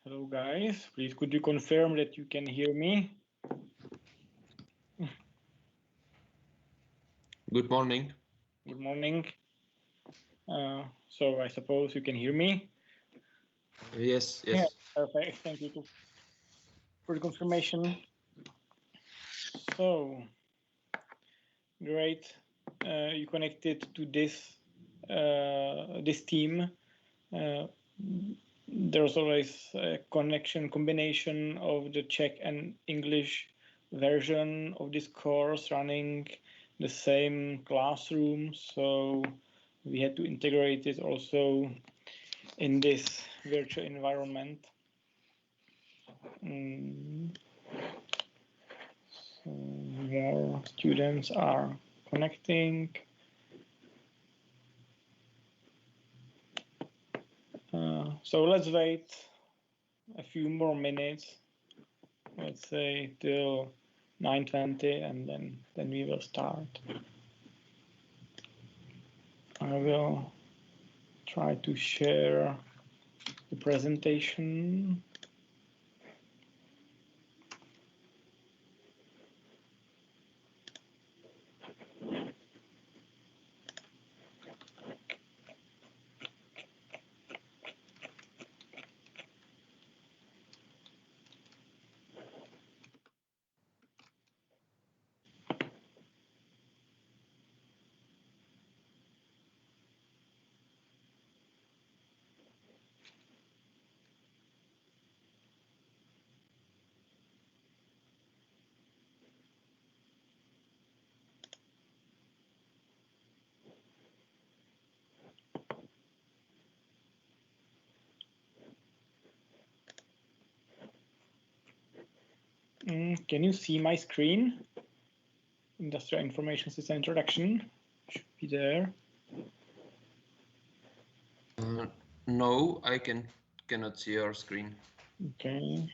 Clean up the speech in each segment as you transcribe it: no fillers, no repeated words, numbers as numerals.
Hello guys, please could you confirm that you can hear me? Good morning. Good morning. So I suppose you can hear me? Yes. Yeah, perfect. Thank you for the confirmation. So great, you connected to this team. There's always a combination of the Czech and English version of this course running the same classroom, so we had to integrate it also in this virtual environment. So more students are connecting. So let's wait a few more minutes, let's say till 9:20, and then we will start. I will try to share the presentation. Can you see my screen? Industrial Information System Introduction should be there. No, I cannot see your screen. Okay.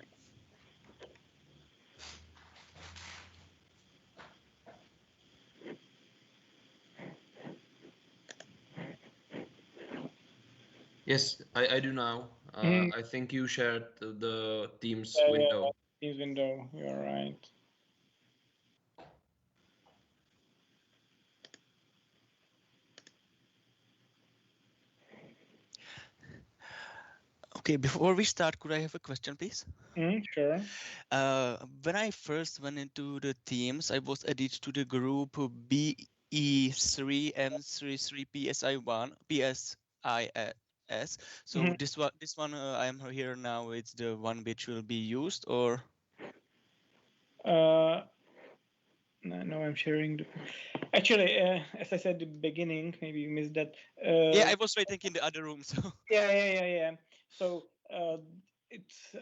Yes, I do now. I think you shared the Teams window. Yeah, Teams window, you're right. Okay, before we start, could I have a question, please? Sure. When I first went into the Teams, I was added to the group B3M33PIS. So this one I am here now. It's the one which will be used, or? No, I'm sharing. Actually, as I said at the beginning, maybe you missed that. Yeah, I was waiting in the other room. So. Yeah. So it's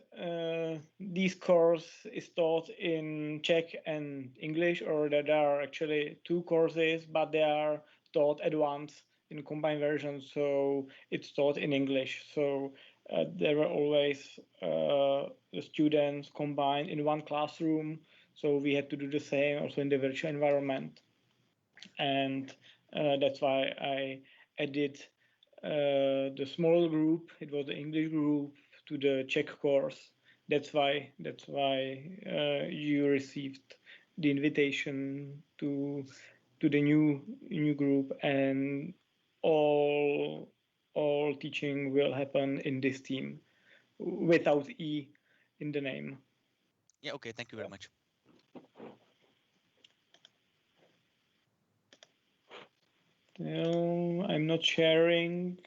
this course is taught in Czech and English, or there are actually two courses, but they are taught at once in combined version. So it's taught in English. So there were always the students combined in one classroom. So we had to do the same also in the virtual environment, and that's why I added the small group. It was the English group to the Czech course. That's why you received the invitation to the new group, and all teaching will happen in this team without E in the name. Yeah. Okay. Thank you very much. Well, I'm not sharing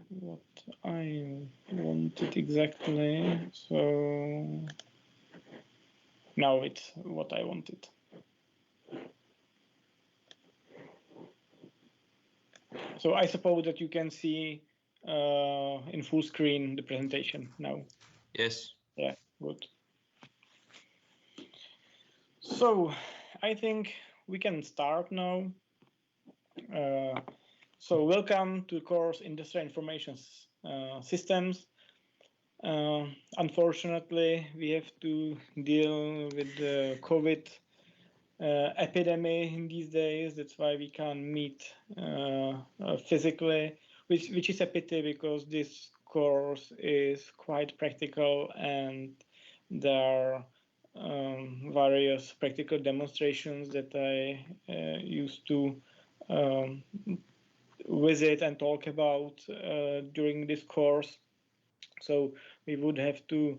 what I wanted exactly, so now it's what I wanted. So I suppose that you can see in full screen the presentation now. Yes. Yeah, good. So I think we can start now. So welcome to the course Industrial Information Systems. Unfortunately, we have to deal with the COVID epidemic in these days. That's why we can't meet physically. which is a pity because this course is quite practical and there are various practical demonstrations that I used to visit and talk about during this course. So we would have to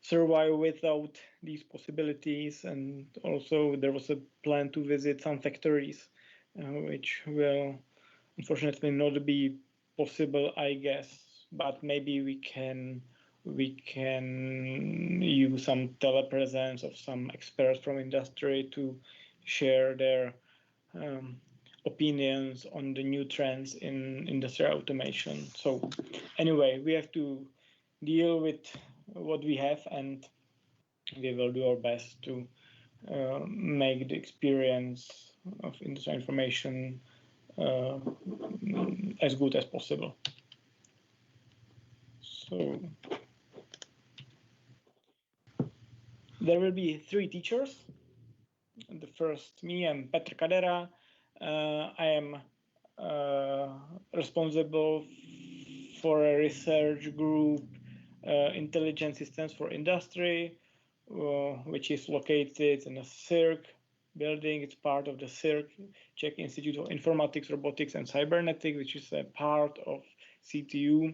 survive without these possibilities, and also there was a plan to visit some factories, which will unfortunately not be possible, I guess, but maybe we can use some telepresence of some experts from industry to share their opinions on the new trends in industrial automation. So anyway, we have to deal with what we have, and we will do our best to make the experience of industrial information as good as possible. So there will be 3 teachers. The first, me, I'm Petr Kadera. I am responsible for a research group, Intelligent Systems for Industry, which is located in a CIRC building. It's part of the CIRC, Czech Institute of Informatics, Robotics and Cybernetics, which is a part of CTU.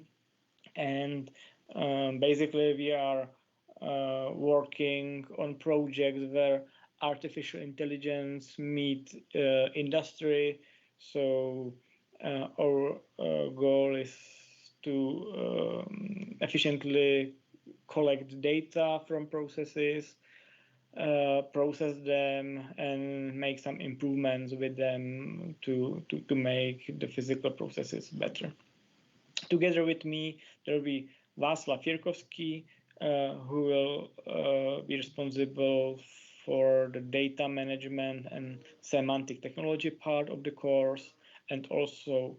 And basically we are working on projects where artificial intelligence meet industry. So our goal is to efficiently collect data from processes, process them, and make some improvements with them to make the physical processes better. Together with me, there will be Václav Jirkovský, who will be responsible for the data management and semantic technology part of the course, and also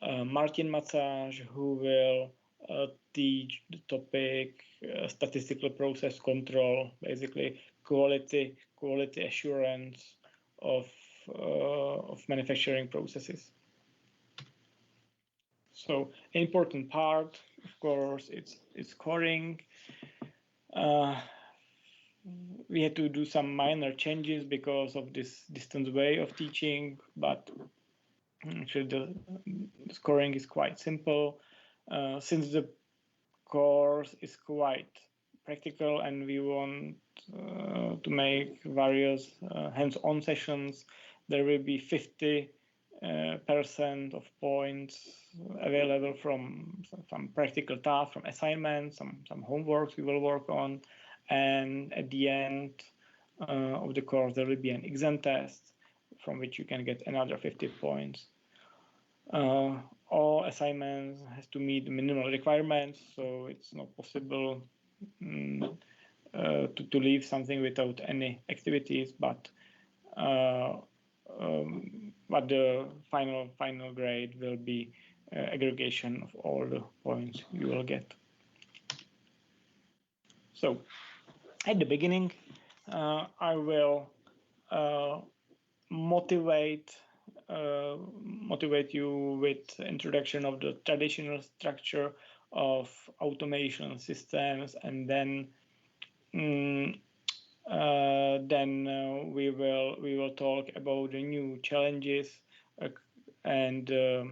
Martin Macáš, who will teach the topic statistical process control, basically quality assurance of manufacturing processes. So an important part, of course, it's scoring. We had to do some minor changes because of this distance way of teaching, but actually the scoring is quite simple. Since the course is quite practical and we want to make various hands-on sessions, there will be 50% of points available from some practical tasks, from assignments, some homeworks we will work on, and at the end of the course there will be an exam test from which you can get another 50 points. All assignments has to meet the minimal requirements, so it's not possible to leave something without any activities, but the final grade will be aggregation of all the points you will get. So at the beginning, I will motivate you with introduction of the traditional structure of automation systems, and then we will talk about the new challenges and the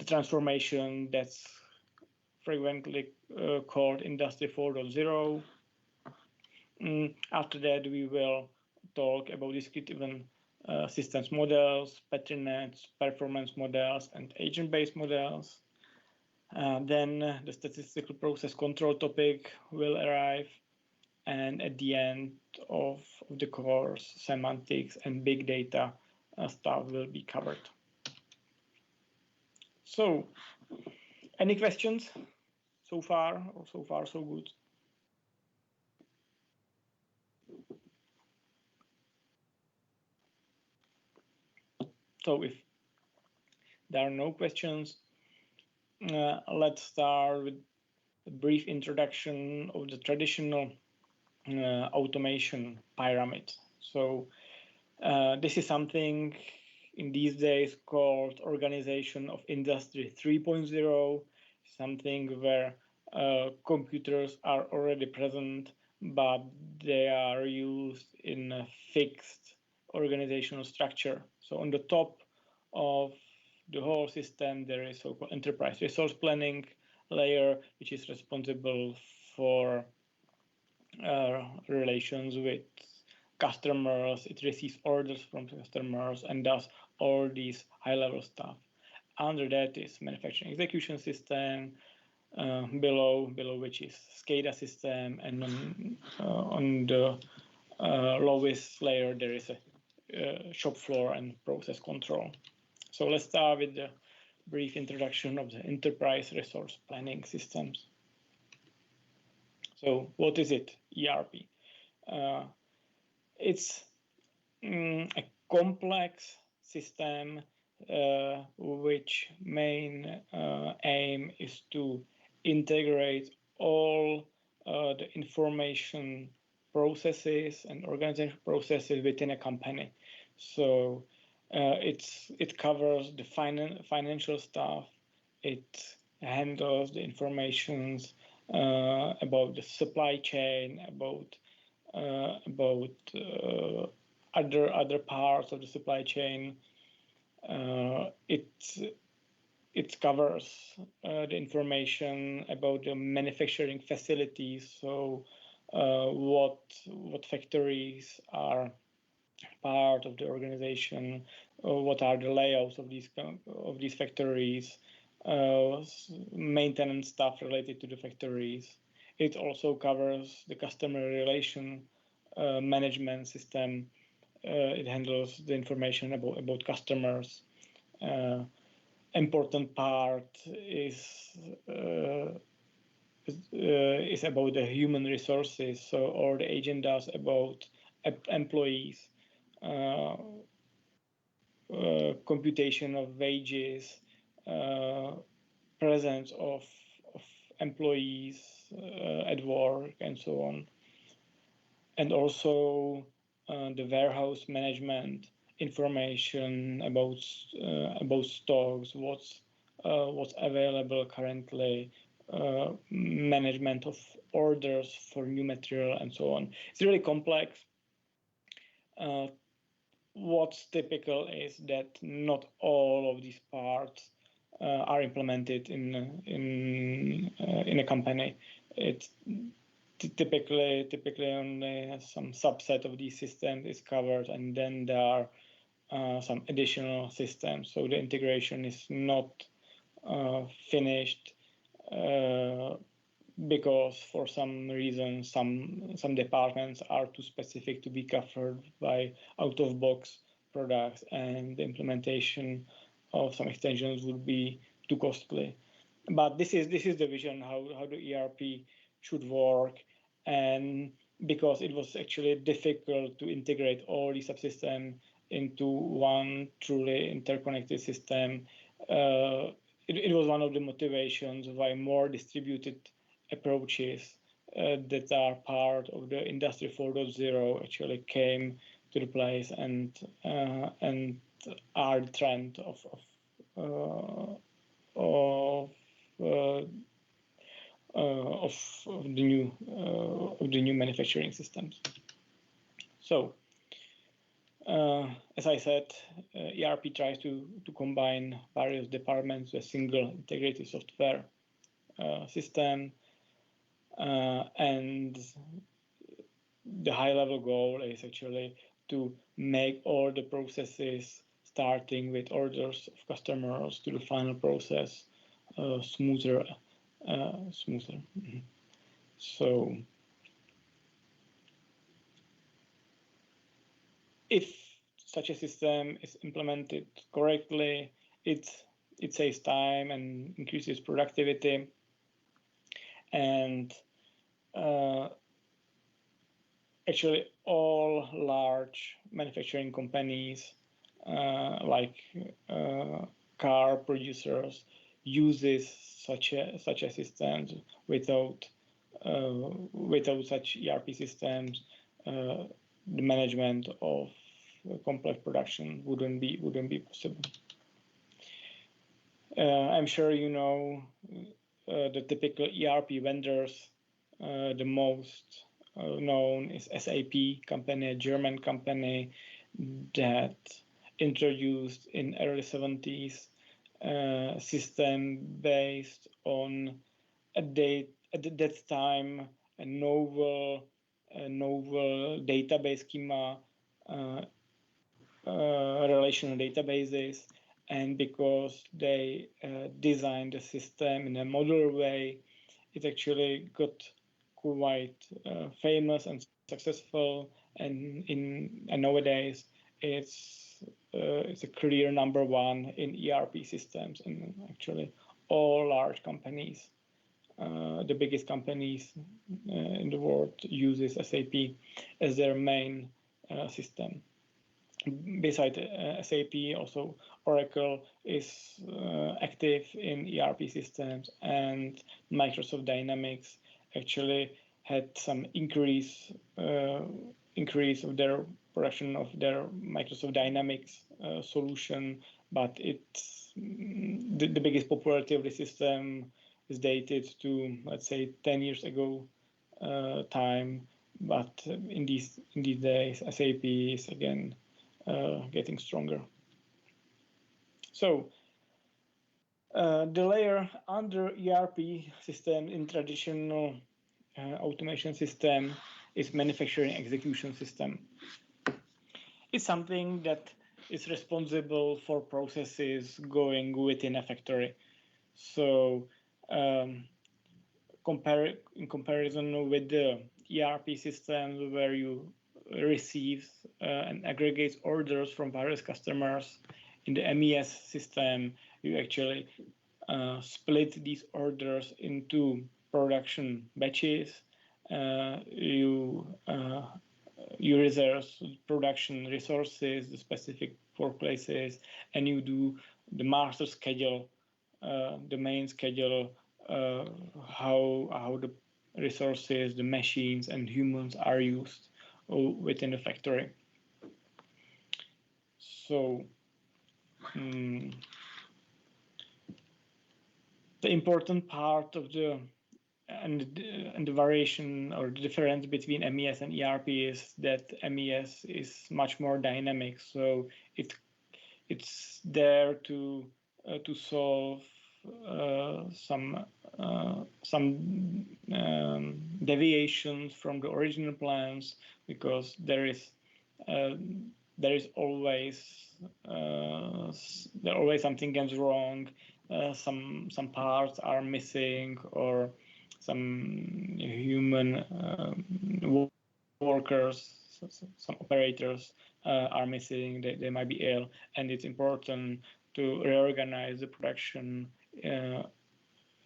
transformation that's frequently called Industry 4.0. After that, we will talk about discrete event systems models, pattern nets, performance models, and agent-based models. Then the statistical process control topic will arrive, and at the end of the course, semantics and big data stuff will be covered. So, any questions so far, or so far so good? So if there are no questions, let's start with a brief introduction of the traditional automation pyramid. So this is something in these days called Organization of Industry 3.0, something where computers are already present, but they are used in a fixed organizational structure. So on the top of the whole system, there is so-called enterprise resource planning layer, which is responsible for relations with customers. It receives orders from customers and does all these high-level stuff. Under that is manufacturing execution system, below which is SCADA system, and on the lowest layer there is a shop floor and process control. So let's start with the brief introduction of the enterprise resource planning systems. So what is it, ERP? It's a complex system which main aim is to integrate all the information processes and organizational processes within a company. So it covers the financial stuff. It handles the informations about the supply chain, about other parts of the supply chain. It covers the information about the manufacturing facilities. So what factories are part of the organization, what are the layouts of these factories, maintenance stuff related to the factories. It also covers the customer relation management system. It handles the information about customers. Important part is about the human resources, so all the agendas about employees, computation of wages, presence of employees at work, and so on. And also the warehouse management information about stocks, what's available currently, management of orders for new material, and so on. It's really complex. What's typical is that not all of these parts are implemented in a company. It's typically only some subset of these systems is covered, and then there are some additional systems. So the integration is not finished because for some reason some departments are too specific to be covered by out-of-box products, and the implementation of some extensions would be too costly. But this is the vision how the ERP should work. And because it was actually difficult to integrate all these subsystems into one truly interconnected system, it was one of the motivations why more distributed approaches that are part of the Industry 4.0 actually came to the place and are the trend of the new manufacturing systems. So, as I said, ERP tries to combine various departments with a single integrated software system, and the high-level goal is actually to make all the processes, starting with orders of customers to the final process, smoother. So if such a system is implemented correctly, it saves time and increases productivity. And actually all large manufacturing companies like car producers uses such a systems. Without such ERP systems, the management of complex production wouldn't be possible. I'm sure you know the typical ERP vendors. The most known is SAP company, a German company that introduced in early 70s system based on at that time a novel database schema, relational databases, and because they designed the system in a modular way, it actually got quite famous and successful, and nowadays it's a clear number one in ERP systems, and actually all large companies, the biggest companies in the world, uses SAP as their main system. Besides SAP, also Oracle is active in ERP systems, and Microsoft Dynamics actually had some increase of their production of their Microsoft Dynamics solution, but it's the biggest popularity of the system is dated to, let's say, 10 years ago time. But in these days, SAP is again getting stronger. So the layer under ERP system in traditional automation system is manufacturing execution system. It's something that is responsible for processes going within a factory. So in comparison with the ERP system, where you receive and aggregate orders from various customers, in the MES system, you actually split these orders into production batches. You reserve production resources, the specific workplaces, and you do the master schedule, the main schedule, how the resources, the machines, and humans are used within the factory. So the important part of the variation or the difference between MES and ERP is that MES is much more dynamic. So it's there to solve some deviations from the original plans, because there is always something goes wrong. Some parts are missing, or some human workers, some operators are missing. They might be ill, and it's important to reorganize the production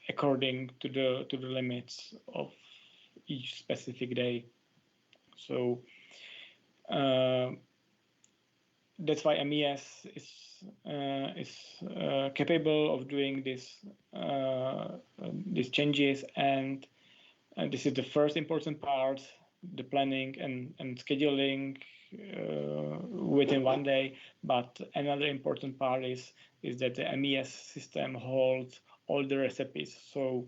according to the limits of each specific day. So that's why MES is capable of doing these changes, and this is the first important part, the planning and scheduling within one day. But another important part is that the MES system holds all the recipes. So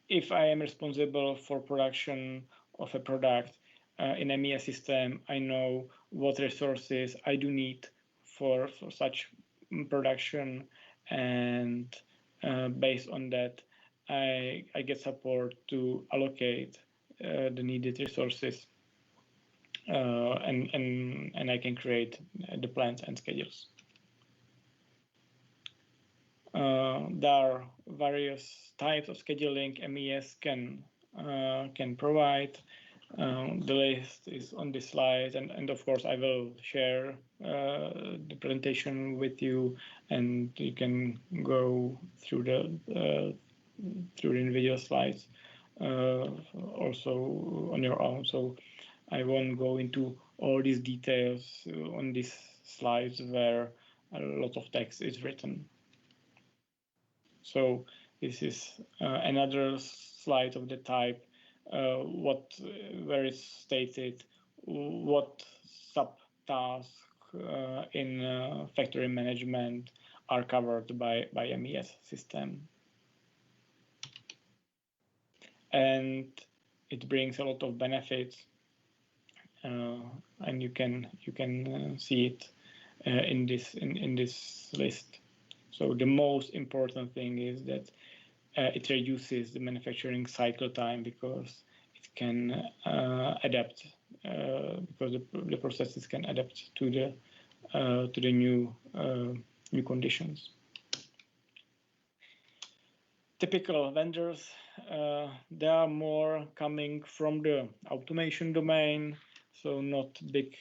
if I am responsible for production of a product in a MES system, I know what resources I do need for such production, and based on that, I get support to allocate the needed resources, and I can create the plans and schedules. There are various types of scheduling MES can provide. The list is on this slide, and of course I will share the presentation with you, and you can go through the individual slides also on your own. So I won't go into all these details on these slides where a lot of text is written. So this is another slide of the type where it's stated what subtasks in factory management are covered by MES system. And it brings a lot of benefits, and you can see it in this list. So the most important thing is that it reduces the manufacturing cycle time, because it can adapt, because the processes can adapt to the new conditions. Typical vendors, they are more coming from the automation domain, so not big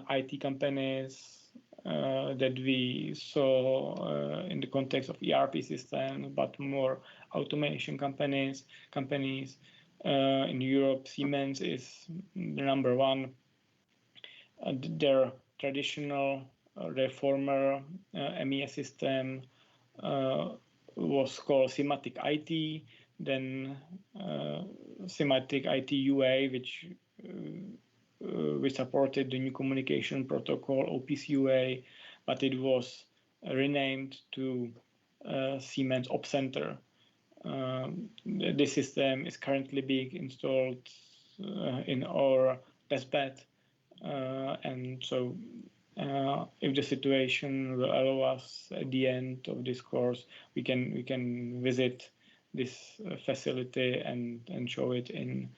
IT companies that we saw in the context of ERP systems, but more automation companies. In Europe, Siemens is the number one. Their traditional, their former MES system was called Simatic IT, then Simatic IT UA, which we supported the new communication protocol OPC UA, but it was renamed to Siemens Op Center. This system is currently being installed in our testbed, and so if the situation will allow us at the end of this course, we can visit this facility and show it in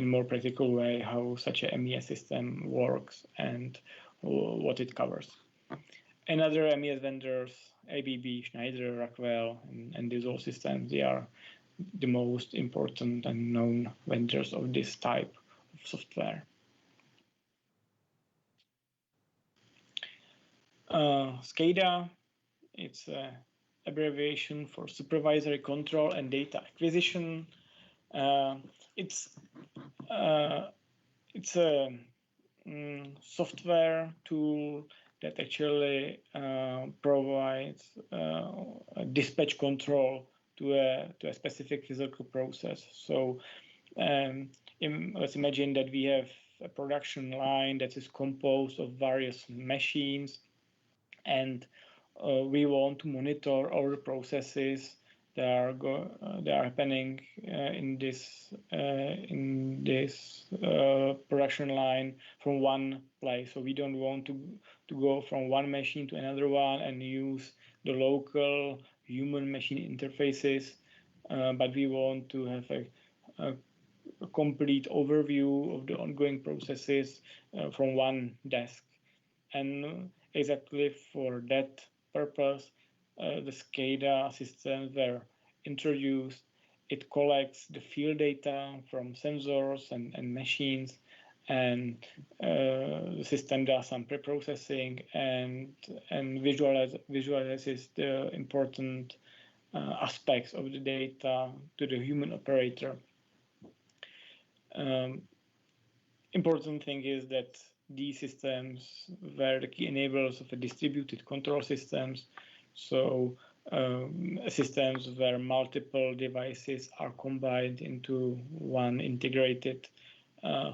more practical way how such a MES system works and what it covers. And other MES vendors, ABB, Schneider, Rockwell, and these all systems, they are the most important and known vendors of this type of software. SCADA, it's an abbreviation for supervisory control and data acquisition. It's a software tool that actually provides dispatch control to a specific physical process. So let's imagine that we have a production line that is composed of various machines, and we want to monitor all the processes that are happening in this production line from one place. So we don't want to go from one machine to another one and use the local human-machine interfaces, but we want to have a complete overview of the ongoing processes from one desk. And exactly for that purpose, the SCADA systems were introduced. It collects the field data from sensors and machines, and the system does some pre-processing and visualizes the important aspects of the data to the human operator. Important thing is that these systems were the key enablers of a distributed control systems. So systems where multiple devices are combined into one integrated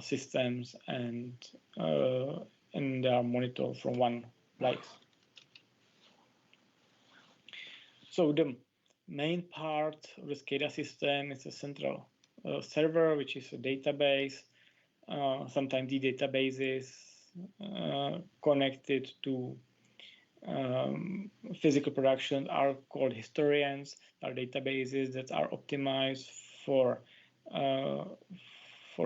systems, and they are monitored from one place. So the main part of the SCADA system is a central server, which is a database. Sometimes the databases connected to physical production are called historians. Are databases that are optimized for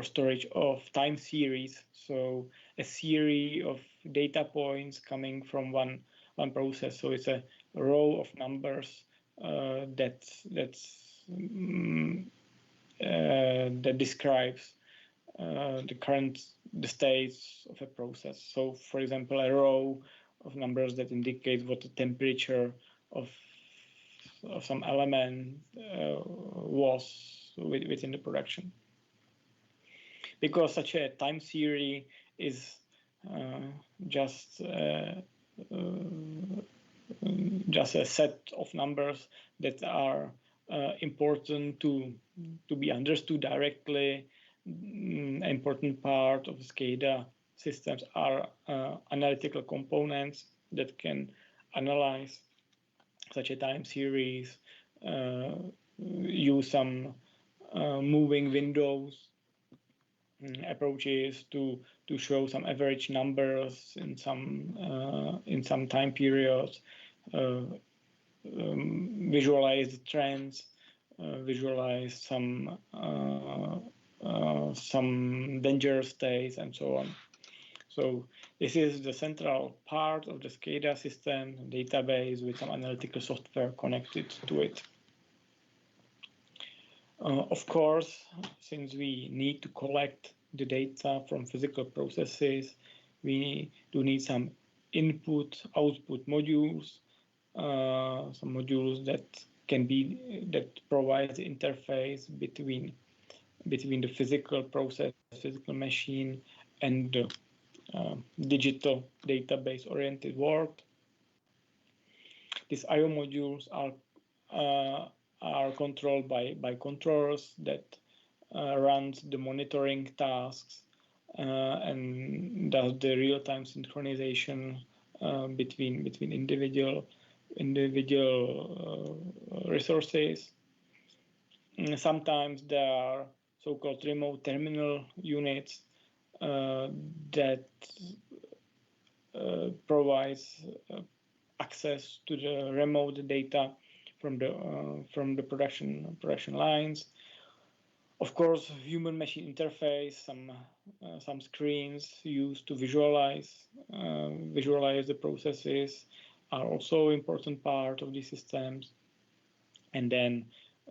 storage of time series. So a series of data points coming from one process. So it's a row of numbers that describes the states of a process. So, for example, a row of numbers that indicate what the temperature of some element was within the production. Because such a time series is just a set of numbers that are important to be understood directly, important part of SCADA systems are analytical components that can analyze such a time series, use some moving windows approaches to show some average numbers in some time periods, visualize the trends, visualize some danger states, and so on. So this is the central part of the SCADA system database with some analytical software connected to it. Of course, since we need to collect the data from physical processes, we do need some input-output modules, some modules that provide the interface between the physical process, physical machine, and the digital database-oriented world. These I/O modules are controlled by controllers that runs the monitoring tasks and does the real-time synchronization between individual resources. Sometimes there are so-called remote terminal units that provides access to the remote data from the production lines. Of course, human-machine interface, some screens used to visualize the processes are also important part of these systems. And then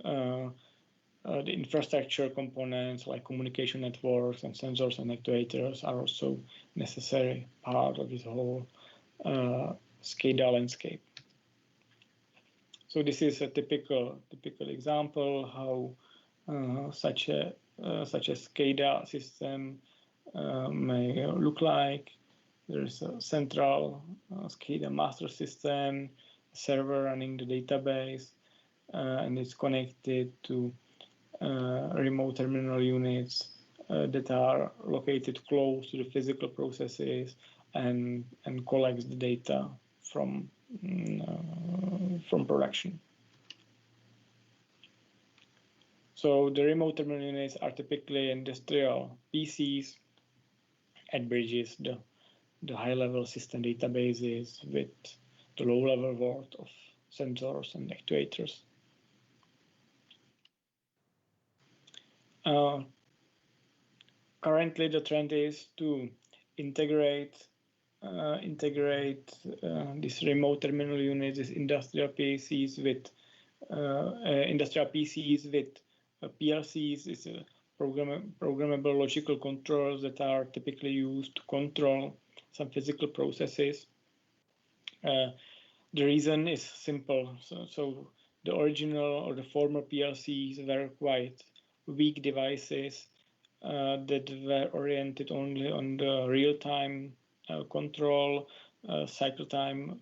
the infrastructure components like communication networks and sensors and actuators are also necessary part of this whole SCADA landscape. So this is a typical example how such a SCADA system may look like. There is a central SCADA master system, server running the database, and it's connected to remote terminal units that are located close to the physical processes and collects the data from production. So the remote terminal units are typically industrial PCs and bridges the high-level system databases with the low-level world of sensors and actuators. Currently, the trend is to integrate these remote terminal units, these industrial PCs with PLCs. It's a programmable logical controls that are typically used to control some physical processes. The reason is simple. So the original or the former PLCs were quite weak devices that were oriented only on the real-time control, cycle time,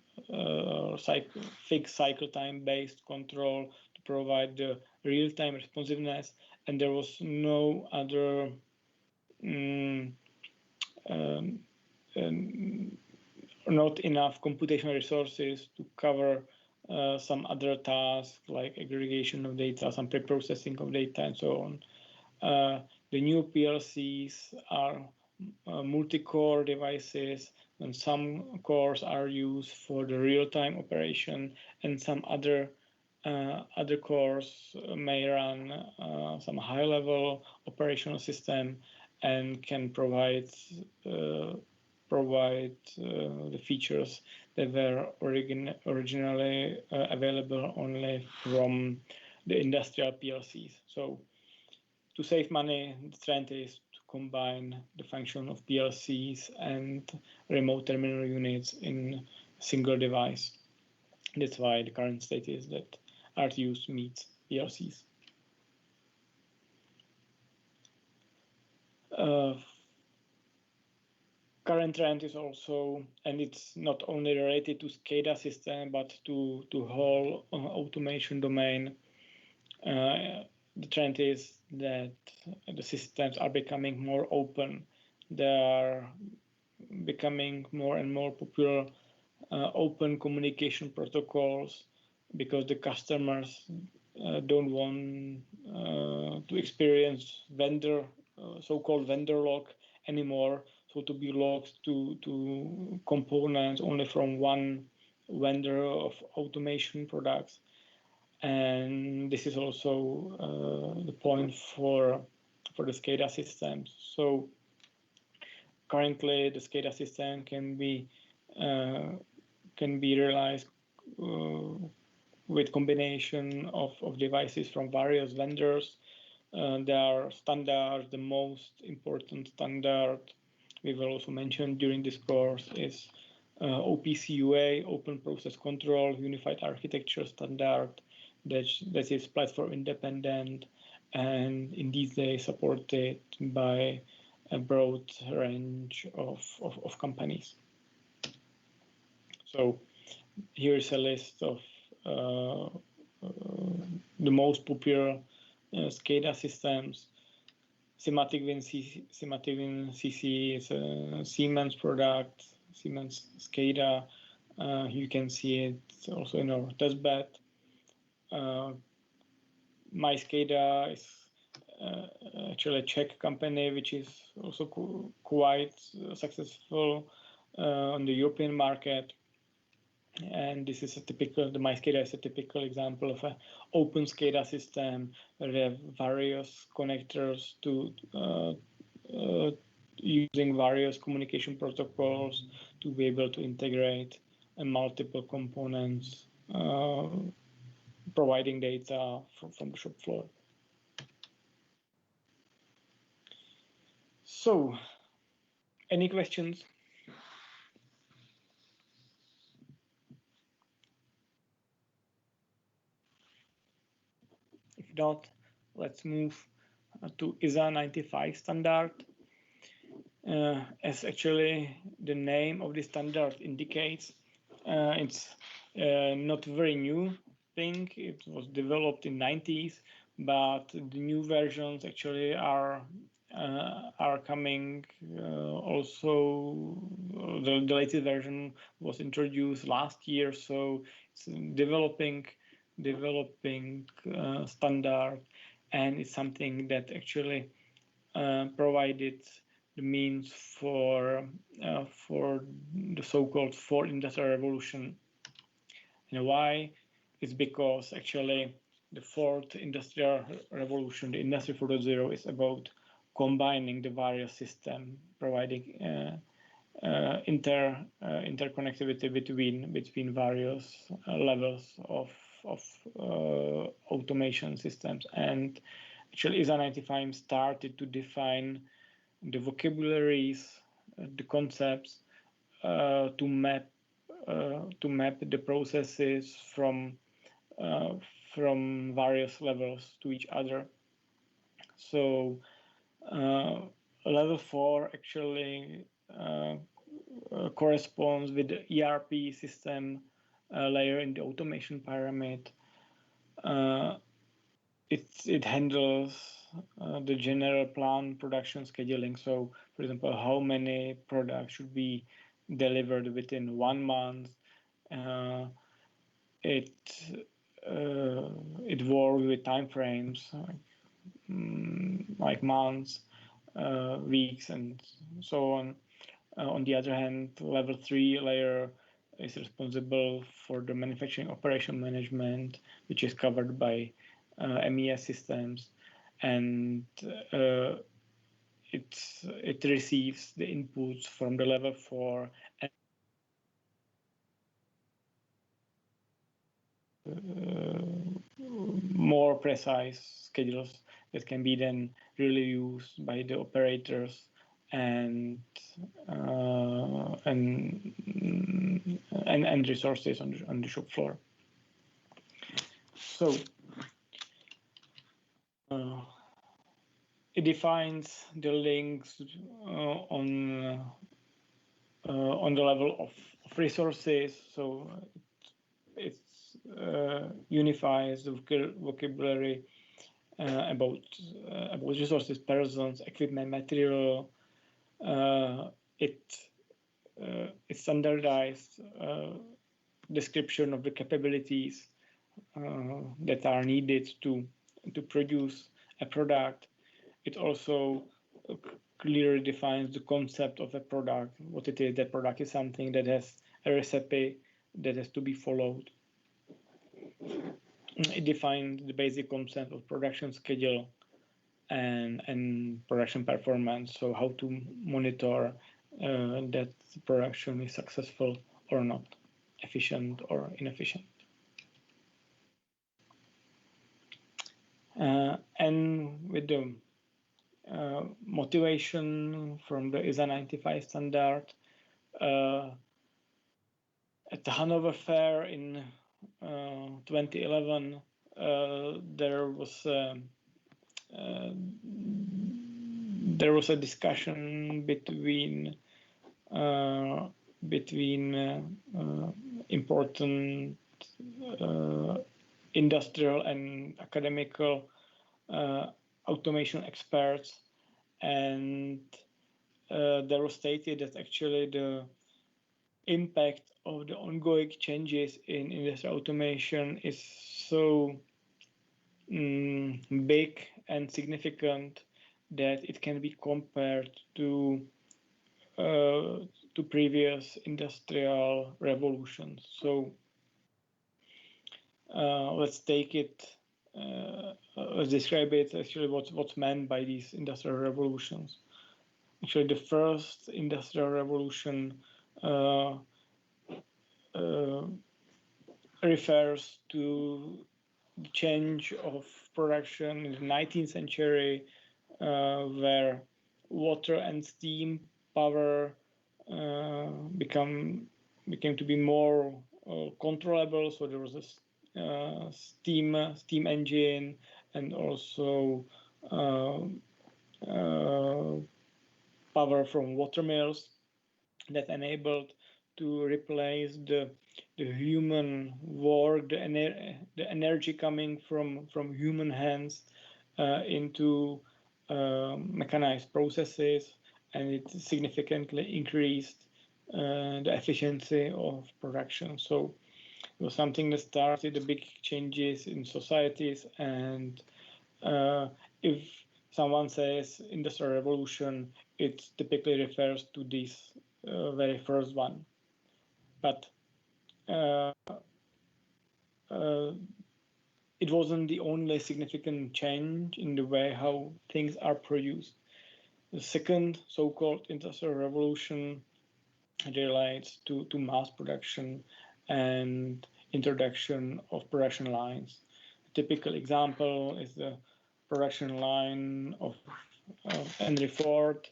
fixed cycle time based control to provide the real-time responsiveness, and there was no other not enough computational resources to cover some other tasks like aggregation of data, some pre-processing of data, and so on. The new PLCs are multi-core devices, and some cores are used for the real-time operation, and some other cores may run some high-level operational system and can provide the features that were originally available only from the industrial PLCs. So to save money, the trend is to combine the function of PLCs and remote terminal units in a single device. That's why the current state is that RTUs meets PLCs. Current trend is also, and it's not only related to SCADA system, but to whole automation domain. the trend is that the systems are becoming more open. They are becoming more and more popular open communication protocols because the customers don't want to experience so-called vendor lock anymore. So to be locked to components only from one vendor of automation products. And this is also the point for the SCADA systems. So currently, the SCADA system can be realized with combination of devices from various vendors. There are standards. The most important standard we will also mention during this course is OPC-UA, Open Process Control Unified Architecture Standard. That is platform independent, and in these days supported by a broad range of companies. So here's a list of the most popular SCADA systems. Simatic Win CC is a Siemens product, Siemens SCADA. You can see it also in our testbed. MySCADA is actually a Czech company, which is also quite successful on the European market. And this is the MySCADA is a typical example of an open SCADA system where we have various connectors to using various communication protocols to be able to integrate multiple components, providing data from the shop floor. So, any questions? If not, let's move to ISA 95 standard. As actually the name of the standard indicates, it's not a very new thing. It was developed in 90s, but the new versions actually are coming. Also, the latest version was introduced last year, so it's developing standard, and it's something that actually provided the means for the so-called fourth industrial revolution. And why? It's because actually the fourth industrial revolution, the Industry 4.0, is about combining the various systems, providing interconnectivity between various levels of automation systems. And actually ISA 95 started to define the vocabularies, the concepts to map the processes from various levels to each other. So level 4 actually corresponds with the ERP system layer in the automation pyramid. It handles the general plan production scheduling. So, for example, how many products should be delivered within 1 month. It works with time frames like months, weeks, and so on. On the other hand, level 3 layer is responsible for the manufacturing operation management, which is covered by MES systems, and it receives the inputs from the level 4 and more precise schedules that can be then really used by the operators and resources on the shop floor. So it defines the links on the level of resources. So it unifies the vocabulary about resources, persons, equipment, material. It's standardized description of the capabilities that are needed to produce a product. It also clearly defines the concept of a product, what it is. That product is something that has a recipe that has to be followed. It defines the basic concept of production schedule and production performance, so how to monitor that production is successful or not, efficient or inefficient. And with the motivation from the ISA 95 standard, at the Hanover Fair in 2011, there was a discussion between important industrial and academical automation experts, and there was stated that actually the impact of the ongoing changes in industrial automation is so big and significant that it can be compared to previous industrial revolutions. So let's take it. Let's describe it actually what's meant by these industrial revolutions. Actually, the first industrial revolution refers to the change of production in the 19th century, where water and steam power became to be more controllable. So there was a steam engine, and also power from water mills that enabled to replace the human work, the energy coming from human hands into mechanized processes, and it significantly increased the efficiency of production. So it was something that started the big changes in societies, and if someone says industrial revolution, it typically refers to this very first one. But it wasn't the only significant change in the way how things are produced. The second so-called industrial revolution relates to mass production and introduction of production lines. A typical example is the production line of Henry Ford.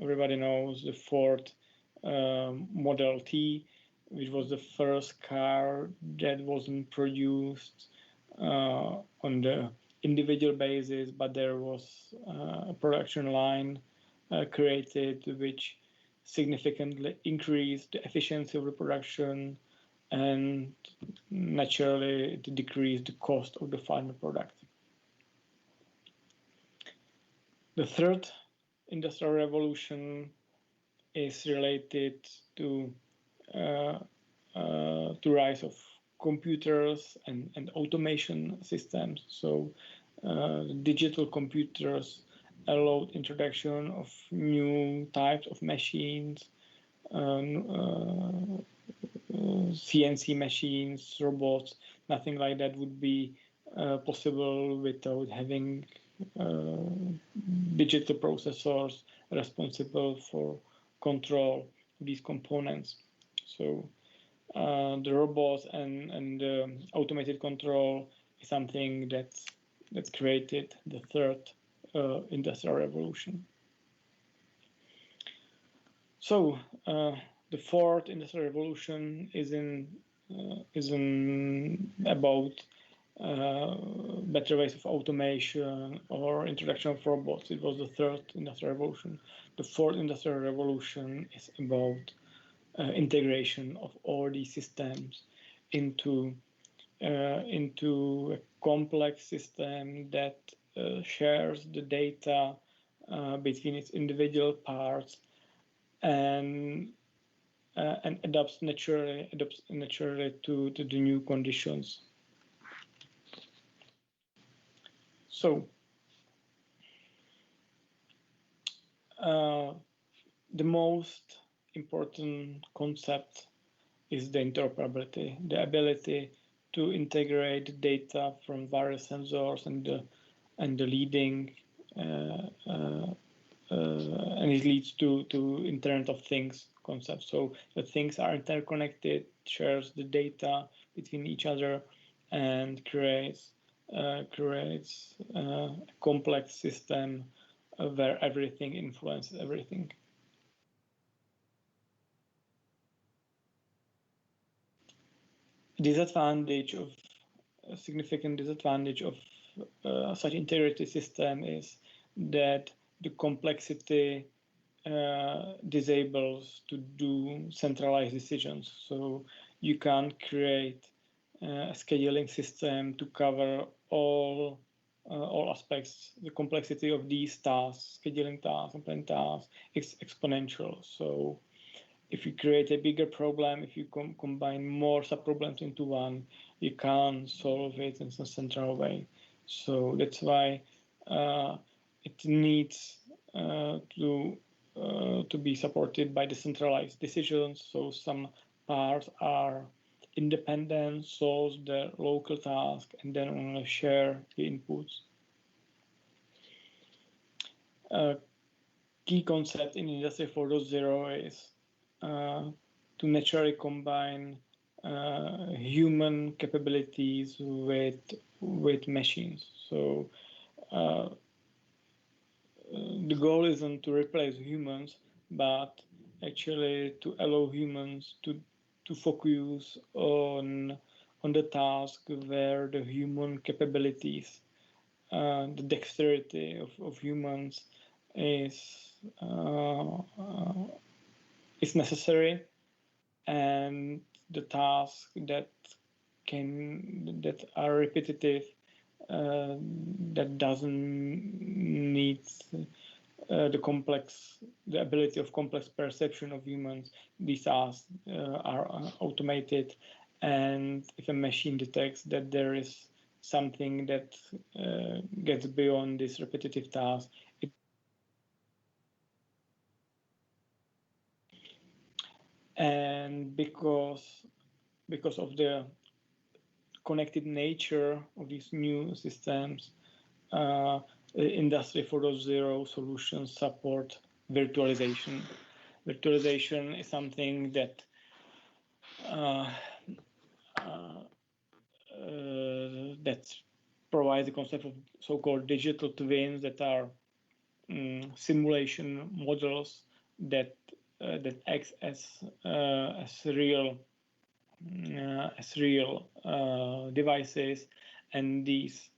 Everybody knows the Ford Model T, which was the first car that wasn't produced on the individual basis, but there was a production line created which significantly increased the efficiency of the production, and naturally it decreased the cost of the final product. The third industrial revolution is related to rise of computers and automation systems. So digital computers allowed introduction of new types of machines, CNC machines, robots. Nothing like that would be possible without having digital processors responsible for control of these components. So the robots and automated control is something that's created the third industrial revolution. So the fourth industrial revolution is about better ways of automation or introduction of robots. It was the third industrial revolution. The fourth industrial revolution is about integration of all these systems into into a complex system that shares the data between its individual parts and adapts naturally to the new conditions. So the most important concept is the interoperability, the ability to integrate data from various sensors and the leading and it leads to Internet of Things concept. So the things are interconnected, shares the data between each other, and creates a complex system where everything influences everything. A significant disadvantage of such integrated system is that the complexity disables to do centralized decisions. So you can't create a scheduling system to cover all aspects. The complexity of these tasks, scheduling tasks, and plan tasks, is exponential. So if you create a bigger problem, if you combine more sub-problems into one, you can't solve it in a central way. So that's why it needs to be supported by decentralized decisions. So some parts are independent, solves the local task, and then only share the inputs. Key concept in Industry 4.0 is to naturally combine human capabilities with machines. So the goal isn't to replace humans, but actually to allow humans to focus on the task where the human capabilities, the dexterity of humans is necessary, and the tasks that are repetitive, that doesn't need the ability of complex perception of humans, these tasks are automated, and if a machine detects that there is something that gets beyond this repetitive task, and because of the connected nature of these new systems, Industry 4.0 solutions support virtualization. Virtualization is something that provides the concept of so-called digital twins that are simulation models that act as real devices, and these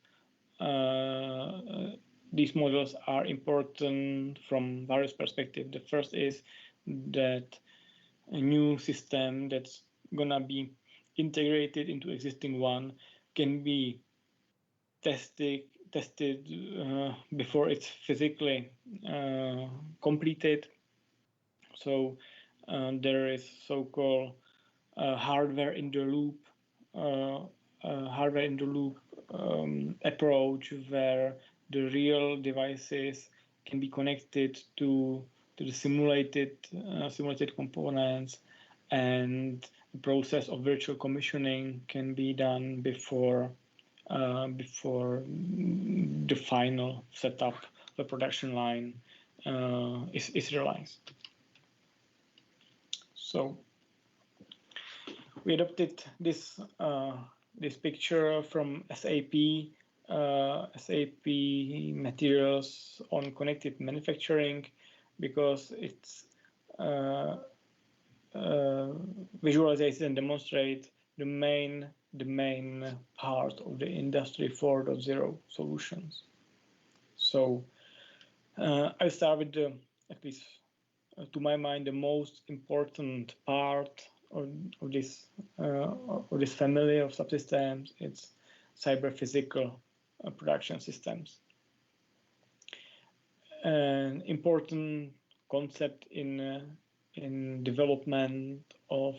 models are important from various perspectives. The first is that a new system that's gonna be integrated into existing one can be tested before it's physically completed. So there is so-called hardware in the loop approach, where the real devices can be connected to the simulated components, and the process of virtual commissioning can be done before the final setup, the production line is realized. So we adopted this picture from SAP materials on connected manufacturing, because it's visualizes and demonstrates the main part of the Industry 4.0 solutions. So I'll start with at least to my mind, the most important part of this family of subsystems. It's cyber-physical production systems. An important concept in development of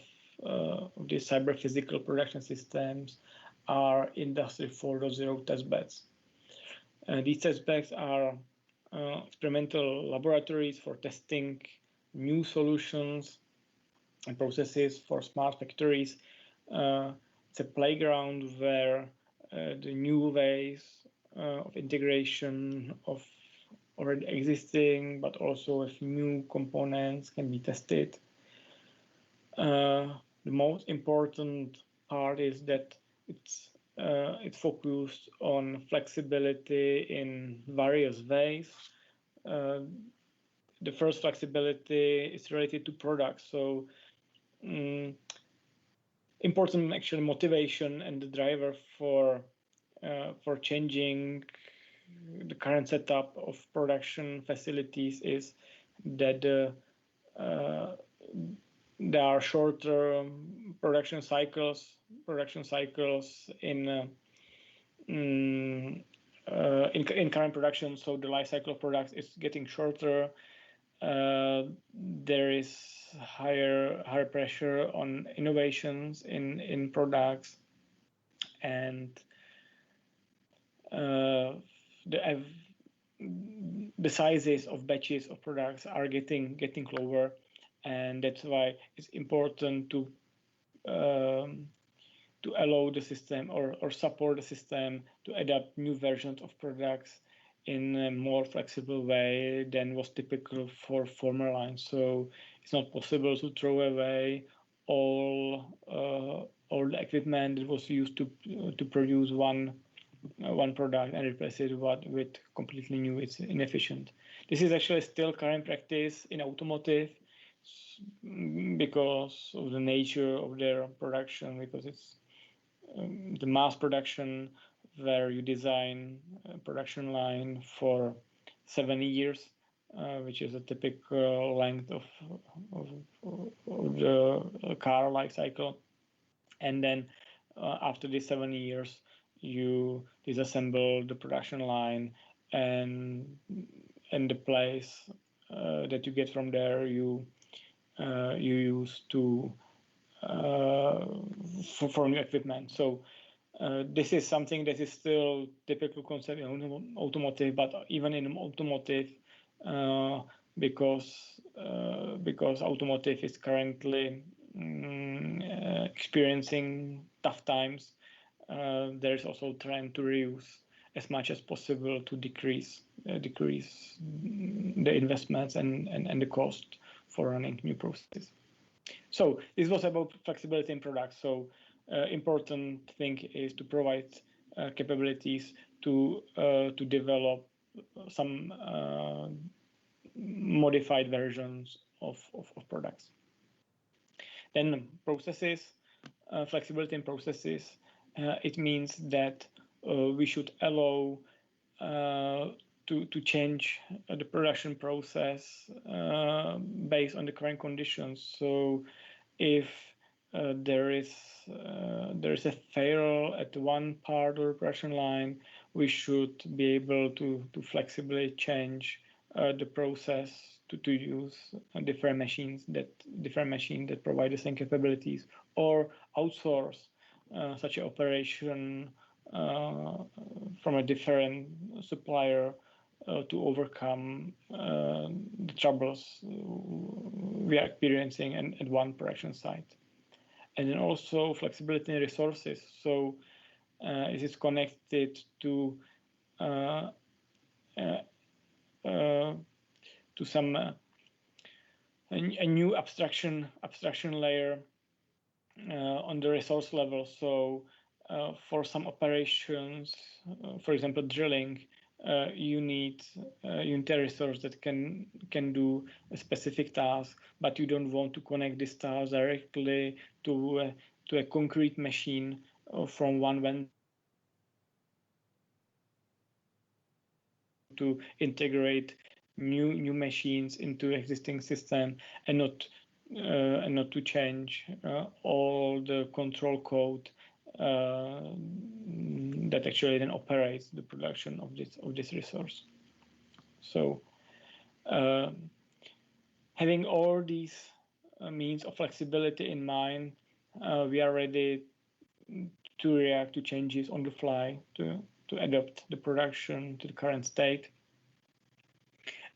these cyber-physical production systems are Industry 4.0 testbeds. These testbeds are experimental laboratories for testing new solutions and processes for smart factories. It's a playground where the new ways of integration of already existing, but also with new components can be tested. The most important part is that it's focused on flexibility in various ways. The first flexibility is related to products. So important actually motivation and the driver for changing the current setup of production facilities is that there are shorter production cycles in current production. So the life cycle of products is getting shorter. There is higher pressure on innovations in products, and the sizes of batches of products are getting lower, and that's why it's important to allow the system or support the system to adapt new versions of products in a more flexible way than was typical for former lines. So it's not possible to throw away all the equipment that was used to produce one product and replace it with completely new. It's inefficient. This is actually still current practice in automotive because of the nature of their production, because it's the mass production where you design a production line for 7 years, which is a typical length of the car life cycle. And then after these 7 years, you disassemble the production line, and the place that you get from there you use to for new equipment. So this is something that is still typical concept in automotive, but even in automotive, because automotive is currently experiencing tough times, there is also a trend to reuse as much as possible to decrease the investments and the cost for running new processes. So this was about flexibility in products. So important thing is to provide capabilities to develop some modified versions of products. Then processes, flexibility in processes. It means that we should allow to change the production process based on the current conditions. So if there is a failure at one part of the production line, we should be able to flexibly change the process to use different machines that provide the same capabilities, or outsource such an operation from a different supplier to overcome the troubles we are experiencing at one production site. And then also flexibility in resources. So it is connected to some a new abstraction layer on the resource level. So for some operations, for example drilling, you need a resource that can do a specific task, but you don't want to connect this task directly to a concrete machine from one vendor. To integrate new machines into existing system and not and not to change all the control code that actually then operates the production of this resource. So having all these means of flexibility in mind, we are ready to react to changes on the fly, to adapt the production to the current state.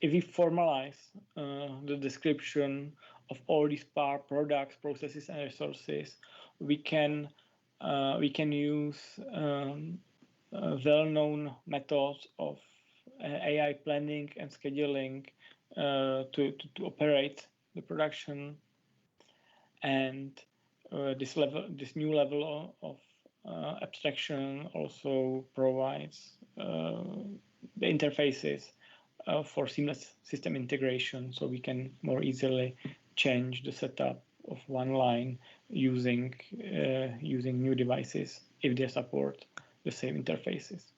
If we formalize the description of all these products, processes, and resources, we can use well-known methods of AI planning and scheduling to operate the production, and this new level of abstraction also provides the interfaces for seamless system integration, so we can more easily change the setup of one line using new devices if they support the same interfaces.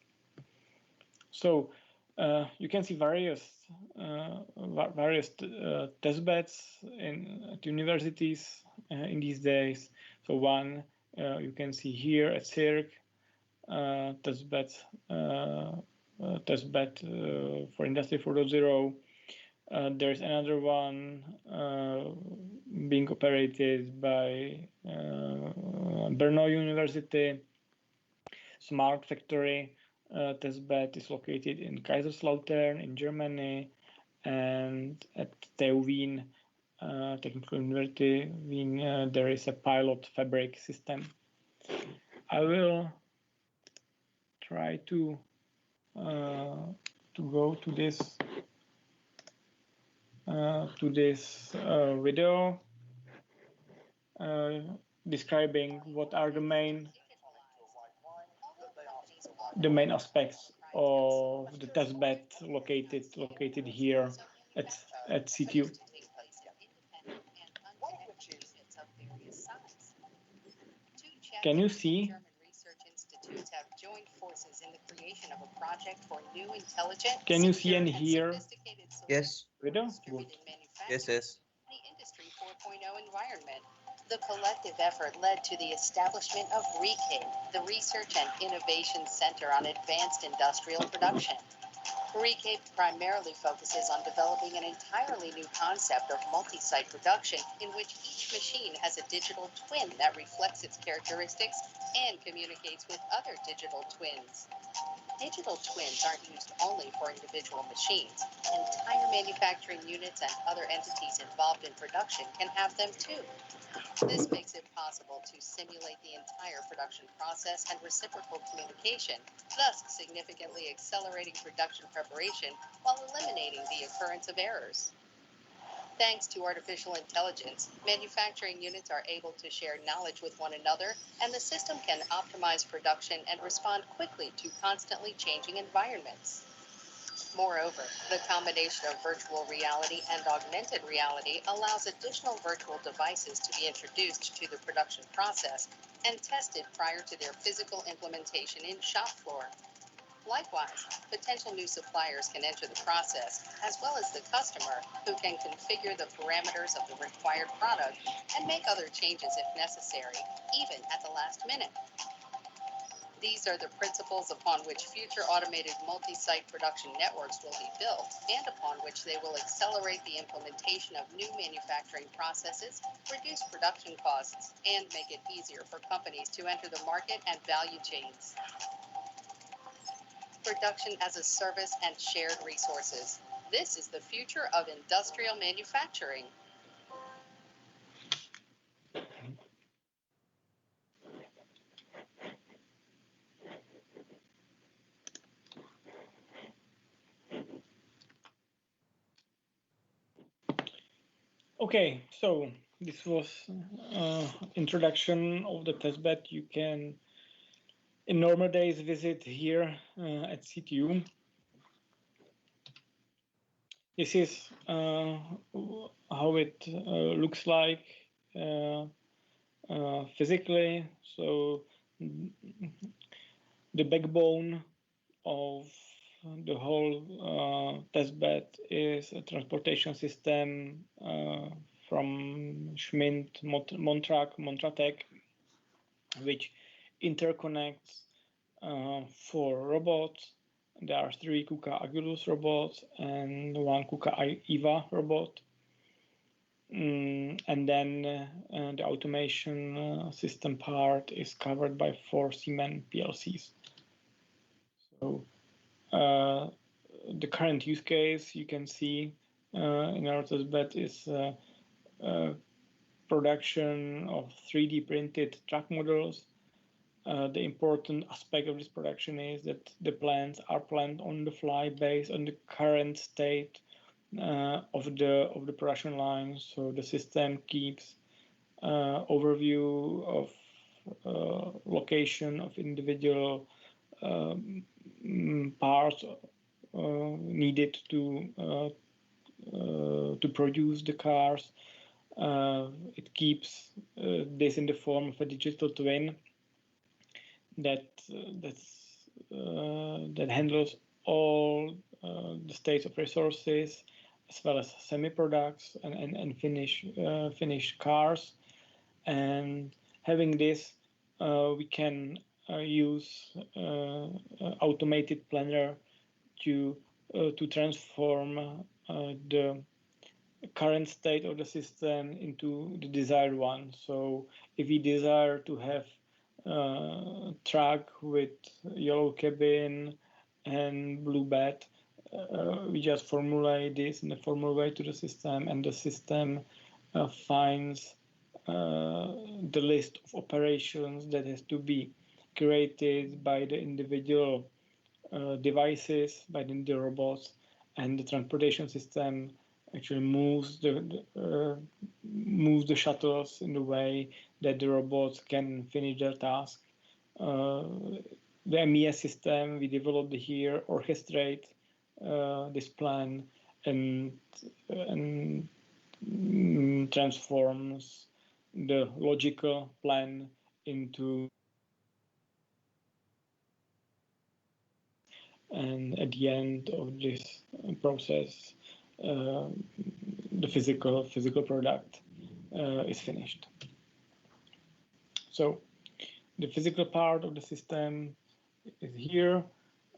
So you can see various testbeds at universities in these days. So one you can see here at CIRC, testbed for Industry 4.0. There's another one being operated by Brno University. Smart Factory testbed is located in Kaiserslautern in Germany, and at TU Wien Technical University Wien there is a pilot fabric system. I will try to go to this video describing what are the main aspects of the testbed located here at CTU. Can you see? Have joined forces in the creation of a project for new intelligent. Can you see and hear? Yes. Video? Good. Yes, yes. The Industry 4.0 environment. The collective effort led to the establishment of RECAPE, the Research and Innovation Center on Advanced Industrial Production. RECAPE primarily focuses on developing an entirely new concept of multi-site production in which each machine has a digital twin that reflects its characteristics and communicates with other digital twins. Digital twins aren't used only for individual machines. Entire manufacturing units and other entities involved in production can have them too. This makes it possible to simulate the entire production process and reciprocal communication, thus significantly accelerating production preparation while eliminating the occurrence of errors. Thanks to artificial intelligence, manufacturing units are able to share knowledge with one another, and the system can optimize production and respond quickly to constantly changing environments. Moreover, the combination of virtual reality and augmented reality allows additional virtual devices to be introduced to the production process and tested prior to their physical implementation in shop floor. Likewise, potential new suppliers can enter the process, as well as the customer, who can configure the parameters of the required product and make other changes if necessary, even at the last minute. These are the principles upon which future automated multi-site production networks will be built, and upon which they will accelerate the implementation of new manufacturing processes, reduce production costs, and make it easier for companies to enter the market and value chains. Production as a service and shared resources. This is the future of industrial manufacturing. Okay, so this was introduction of the testbed. You can, in normal days, visit here at CTU. This is how it looks like physically. So the backbone of the whole testbed is a transportation system from Schmidt, Montratec, which interconnects 4 robots. There are 3 KUKA Agilus robots and 1 KUKA EVA robot. And then the automation system part is covered by 4 Siemens PLCs. So the current use case you can see in our testbed is production of 3D printed truck models. The important aspect of this production is that the plans are planned on the fly based on the current state of the production line. So the system keeps overview of location of individual parts needed to produce the cars. It keeps this in the form of a digital twin that handles all the states of resources, as well as semi-products and finished cars. And having this, we can use automated planner to transform the current state of the system into the desired one. So if we desire to have truck with yellow cabin and blue bed, we just formulate this in a formal way to the system, and the system finds the list of operations that has to be created by the individual devices, by the robots, and the transportation system actually moves the shuttles in the way that the robots can finish their task. The MES system we developed here orchestrate this plan and transforms the logical plan into, and at the end of this process the physical product is finished. So the physical part of the system is here,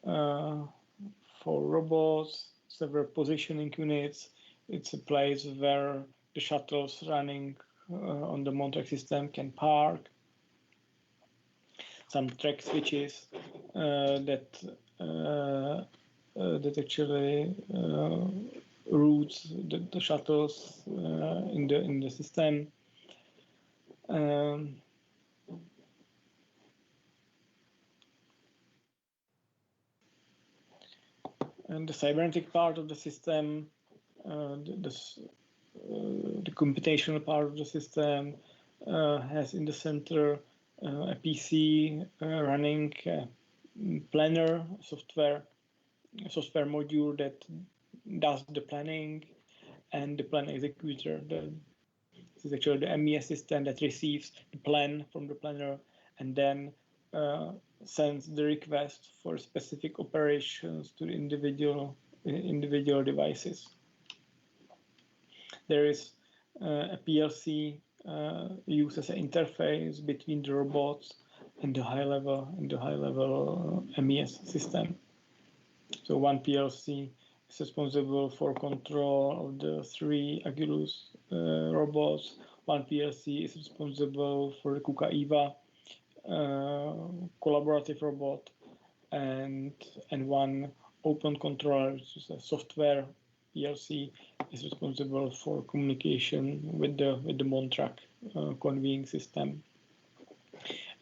4 robots, several positioning units. It's a place where the shuttles running on the Montrac system can park. Some track switches that actually routes the shuttles in the system. And the cybernetic part of the system, the computational part of the system has in the center a PC running planner software module that does the planning, and the plan executor. This is actually the MES system that receives the plan from the planner and then sends the request for specific operations to the individual devices. There is a PLC used as an interface between the robots and the high level MES system. So one PLC is responsible for control of the 3 Agilus robots. One PLC is responsible for the KUKA EVA collaborative robot, and one open controller, which is a software PLC, is responsible for communication with the Montrac conveying system.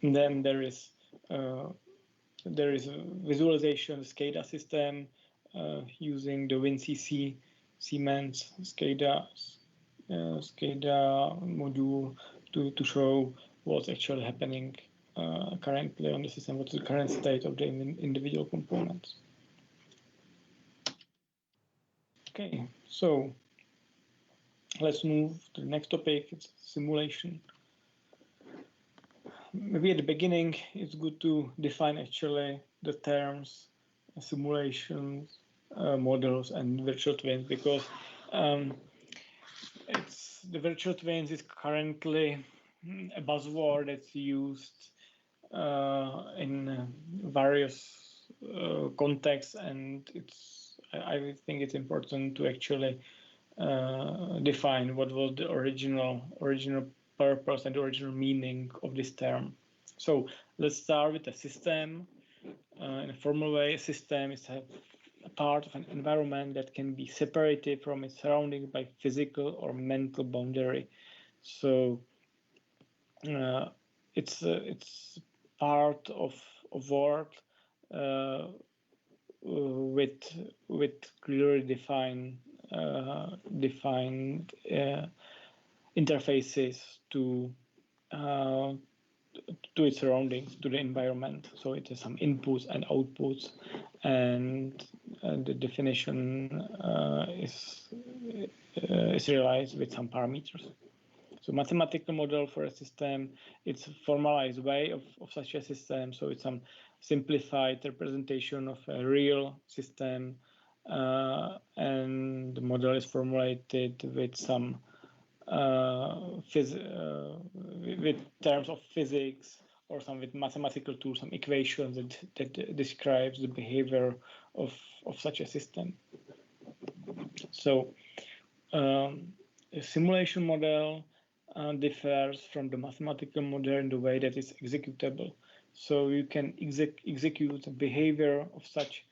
And then there is a visualization SCADA system using the WinCC Siemens SCADA module to show what's actually happening currently on the system, what's the current state of the individual components. Okay, so let's move to the next topic. It's simulation. Maybe at the beginning, it's good to define actually the terms simulations, models, and virtual twins, because it's the virtual twins is currently a buzzword that's used in various contexts, and I think it's important to actually define what was the original purpose and the original meaning of this term. So let's start with a system. In a formal way, a system is a part of an environment that can be separated from its surroundings by physical or mental boundary. So it's part of world with clearly defined interfaces to its surroundings, to the environment. So it has some inputs and outputs, and the definition is realized with some parameters. So mathematical model for a system, it's a formalized way of such a system. So it's some simplified representation of a real system, and the model is formulated with some with terms of physics, or some with mathematical tools, some equations that describes the behavior of such a system. So a simulation model differs from the mathematical model in the way that it's executable. So you can execute the behavior of such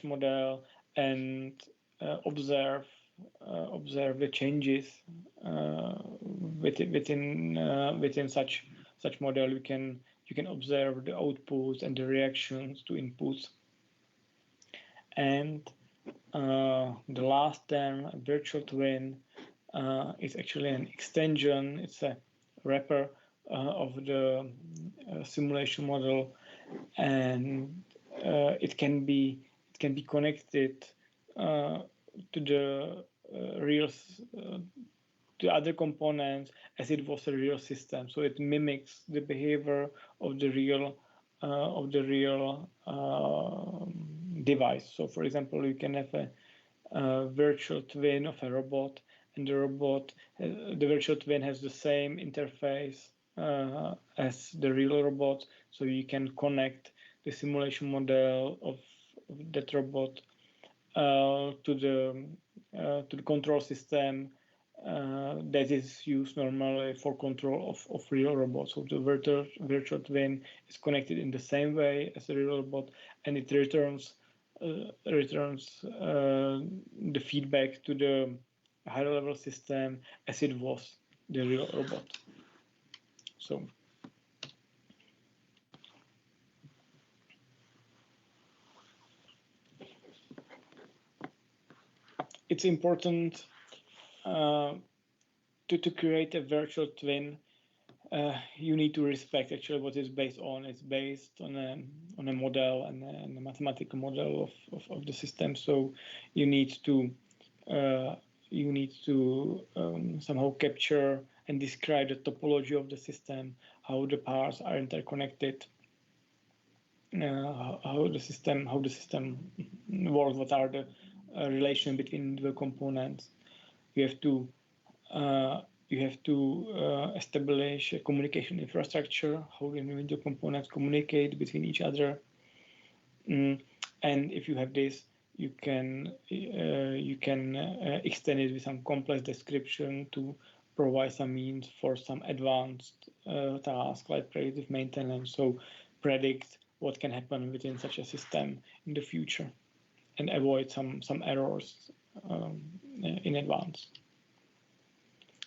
model and observe the changes within such model. You can observe the outputs and the reactions to inputs. And the last term, virtual twin, is actually an extension. It's a wrapper of the simulation model, and it can be connected to the real to other components as it was a real system. So it mimics the behavior of the real device. So for example, you can have a virtual twin of a robot, and the virtual twin has the same interface as the real robot. So you can connect the simulation model of that robot to the control system that is used normally for control of real robots. So the virtual twin is connected in the same way as the real robot, and it returns the feedback to the higher level system as it was the real robot. So it's important to create a virtual twin. You need to respect actually what it's based on. It's based on a model and a mathematical model of the system. So you need to somehow capture and describe the topology of the system, how the parts are interconnected, how the system works, what are the relation between the components. You have to establish a communication infrastructure, how the individual components communicate between each other. And if you have this, you can extend it with some complex description to provide some means for some advanced tasks like predictive maintenance. So predict what can happen within such a system in the future and avoid some errors in advance.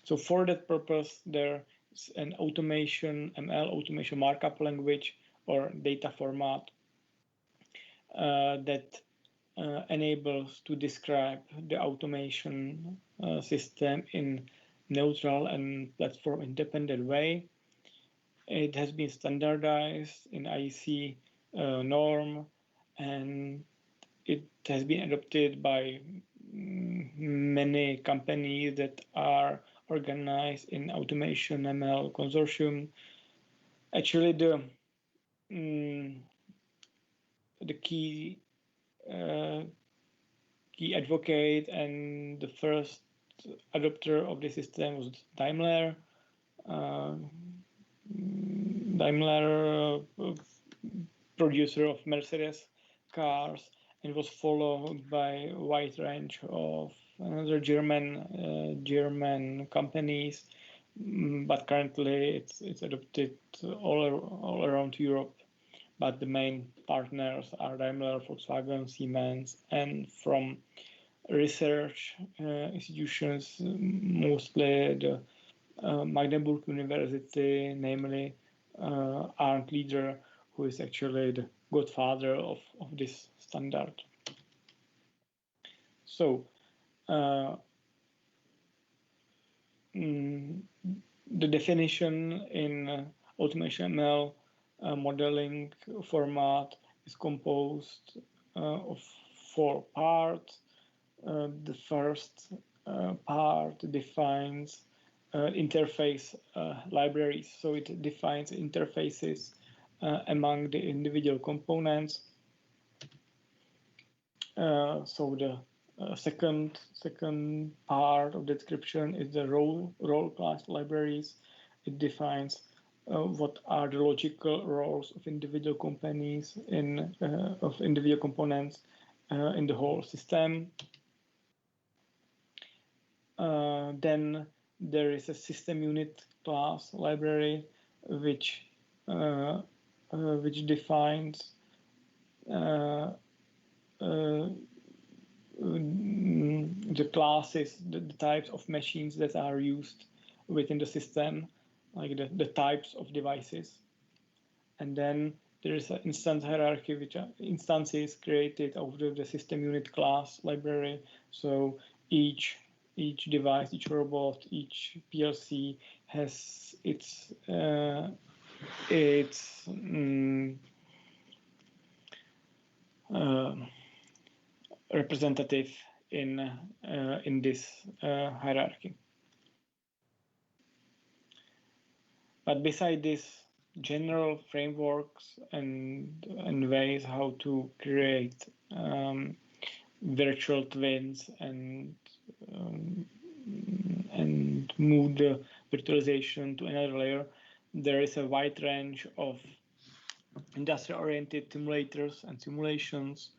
So for that purpose, there is an ML automation markup language or data format that enables to describe the automation system in neutral and platform independent way. It has been standardized in IEC norm, and it has been adopted by many companies that are organized in automation ML consortium. Actually, the key advocate and the first adopter of the system was Daimler. Daimler, producer of Mercedes cars, and was followed by a wide range of another German companies. But currently it's adopted all around Europe. But the main partners are Daimler, Volkswagen, Siemens, and from research institutions, mostly the Magdeburg University, namely Arndt Lieder, who is actually the godfather of this standard. So the definition in automation ML modeling format is composed of 4 parts. The first part defines interface libraries, so it defines interfaces among the individual components. So the second part of the description is the role class libraries. It defines what are the logical roles of individual companies of individual components in the whole system. Then there is a system unit class library which defines the classes, the types of machines that are used within the system, like the types of devices. And then there is an instance hierarchy, which are instances created out of the system unit class library. So each device, each robot, each PLC has its representative in this hierarchy. But beside this general frameworks and ways how to create virtual twins and move the virtualization to another layer, there is a wide range of industry-oriented simulators and simulations.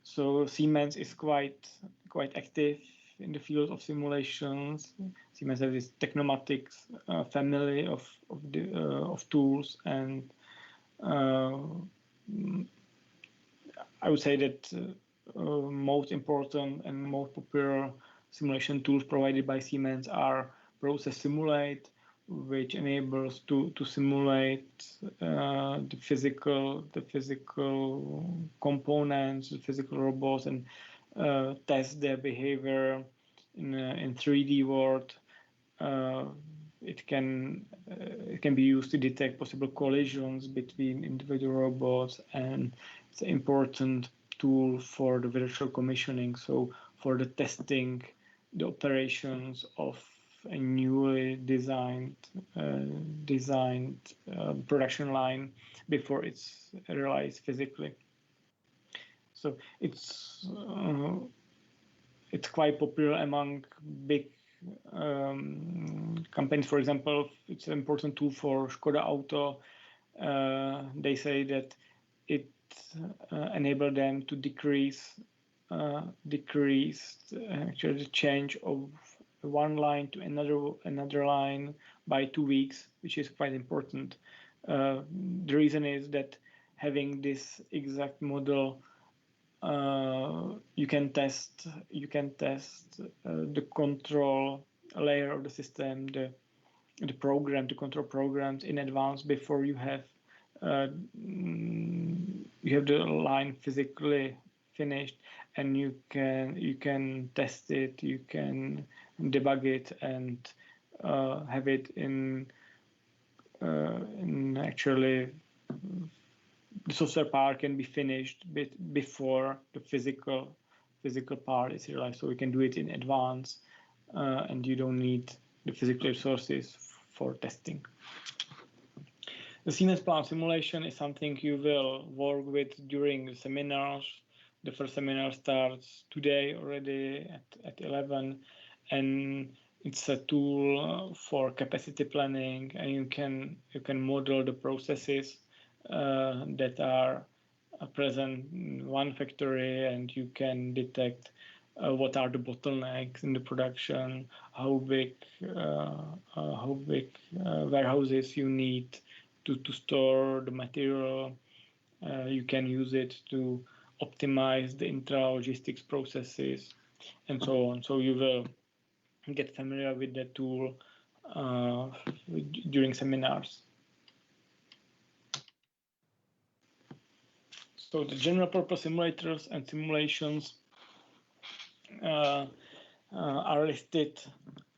So Siemens is quite active in the field of simulations. Siemens has this Technomatics family of tools, and I would say that most important and most popular simulation tools provided by Siemens are Process Simulate, which enables to simulate the physical components, the physical robots, and test their behavior in 3D world. It can be used to detect possible collisions between individual robots, and it's an important tool for the virtual commissioning. So for the testing the operations of a newly designed production line before it's realized physically. So it's quite popular among big companies. For example, it's an important tool for Škoda Auto. They say that it enabled them to decrease actually the change of one line to another line by 2 weeks, which is quite important. The reason is that having this exact model, you can test the control layer of the system, the control programs in advance before you have the line physically finished, and you can test it, you can debug it, and have it in actually the software part can be finished before the physical part is realized. So we can do it in advance, and you don't need the physical resources for testing. The Siemens plant simulation is something you will work with during the seminars. The first seminar starts today already at 11, and it's a tool for capacity planning, and you can model the processes that are present in one factory, and you can detect what are the bottlenecks in the production, how big warehouses you need to store the material. You can use it to optimize the intra-logistics processes and so on. So you will get familiar with the tool during seminars. So the general purpose simulators and simulations are listed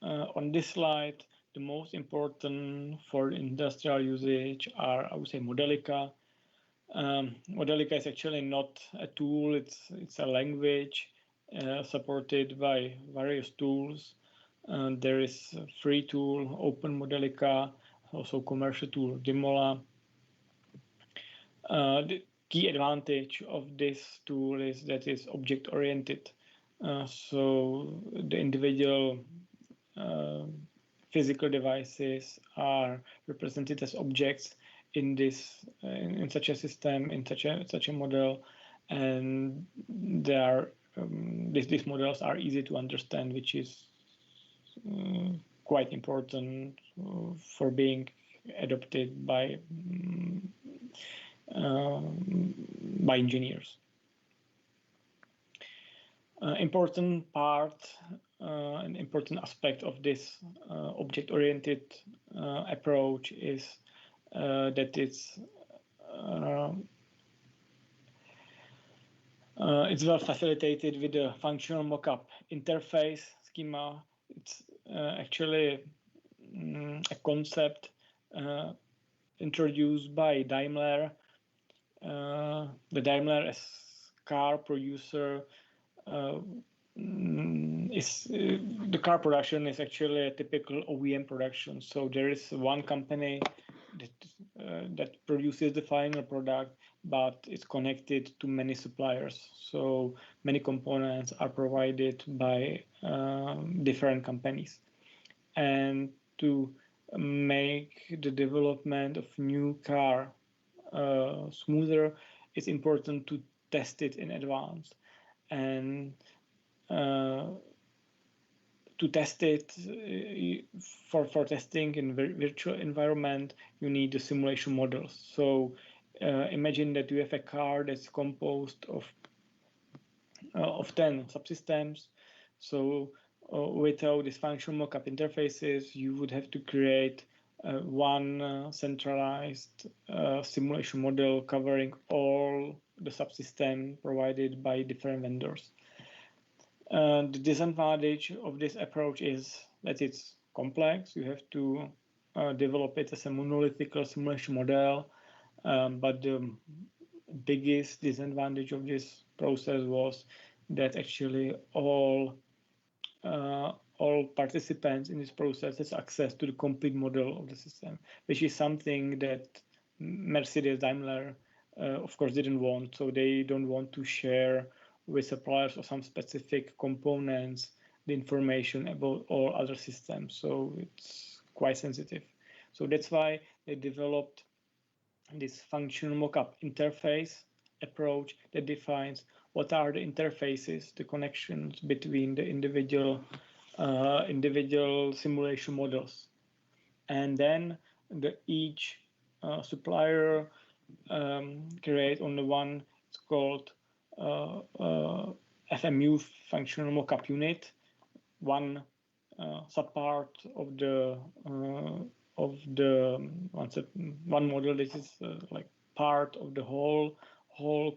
on this slide. The most important for industrial usage are, I would say, Modelica. Modelica is actually not a tool, it's a language supported by various tools. There is a free tool, Open Modelica, also commercial tool, Dimola. The key advantage of this tool is that it's object-oriented. So the individual physical devices are represented as objects in this in such a system, in such a model, and these models are easy to understand, which is quite important for being adopted by engineers. Important part, an important aspect of this object-oriented approach is that it's well facilitated with the functional mockup interface schema. It's actually a concept introduced by Daimler. The Daimler as car producer the car production is actually a typical OEM production. So there is one company that produces the final product, but it's connected to many suppliers. So many components are provided by different companies. And to make the development of new car smoother, it's important to test it in advance. And to test it, for testing in virtual environment, you need the simulation models. So imagine that you have a car that's composed of 10 subsystems. So without these functional mockup interfaces, you would have to create one centralized simulation model covering all the subsystems provided by different vendors. The disadvantage of this approach is that it's complex. You have to develop it as a monolithic simulation model, but the biggest disadvantage of this process was that actually all participants in this process has access to the complete model of the system, which is something that Mercedes-Daimler, of course, didn't want. So they don't want to share with suppliers of some specific components the information about all other systems. So it's quite sensitive. So that's why they developed this functional mockup interface approach that defines what are the interfaces, the connections between the individual simulation models. And then each supplier create only one, it's called FMU, functional mockup unit, one subpart of the one model. This is like part of the whole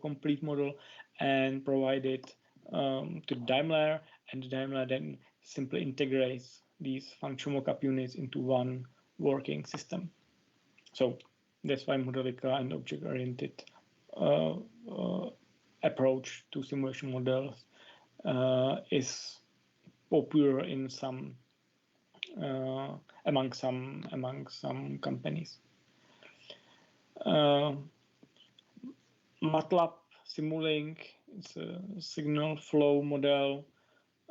complete model, and provide it to Daimler, and Daimler then simply integrates these functional mockup units into one working system. So that's why Modelica and object-oriented approach to simulation models is popular in some among some companies. MATLAB Simulink, it's a signal flow model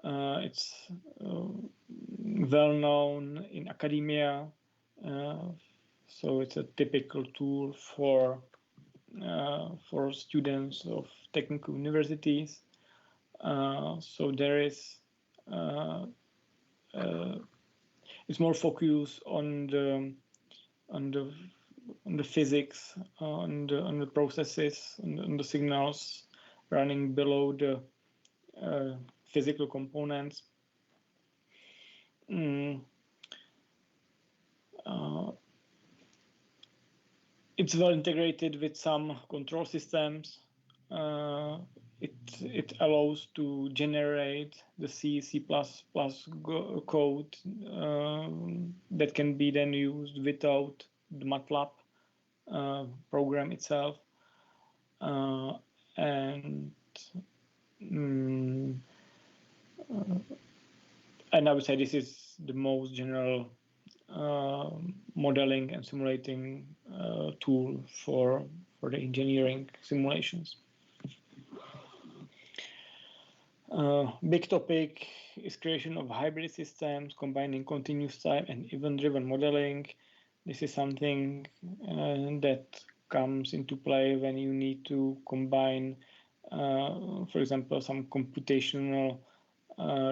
It's well known in academia, so it's a typical tool for students of technical universities. So there is it's more focused on the physics, on the processes, on the signals running below the physical components. It's well integrated with some control systems. It allows to generate the C++ code that can be then used without the MATLAB program itself. And I would say this is the most general modeling and simulating tool for the engineering simulations. Big topic is creation of hybrid systems combining continuous time and event-driven modeling. This is something that comes into play when you need to combine, for example, some computational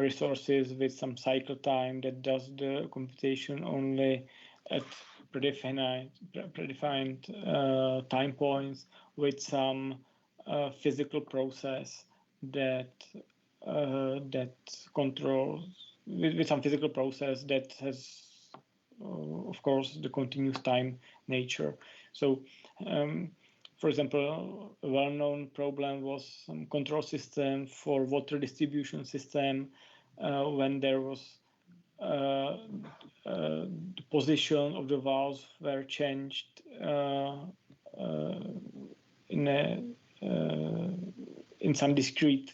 resources with some cycle time that does the computation only at predefined time points with some physical process that controls with some physical process that has of course the continuous time nature. So for example, a well-known problem was some control system for water distribution system when there was the position of the valves were changed in some discrete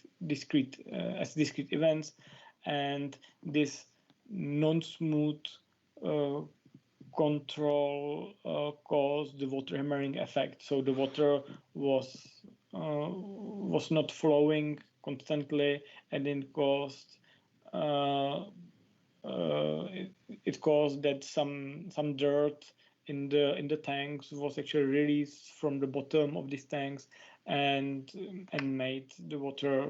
events, and this non-smooth control caused the water hammering effect. So the water was not flowing constantly, and it caused that some dirt in the tanks was actually released from the bottom of these tanks and made the water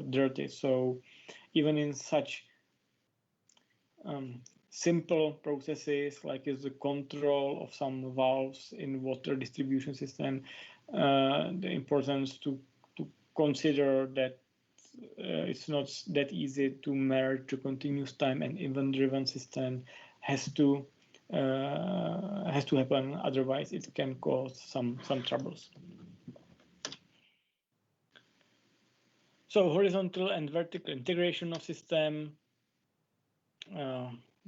dirty. So even in such simple processes like is the control of some valves in water distribution system, the importance to consider that it's not that easy to merge a continuous time and event-driven system has to happen. Otherwise, it can cause some troubles. So horizontal and vertical integration of system.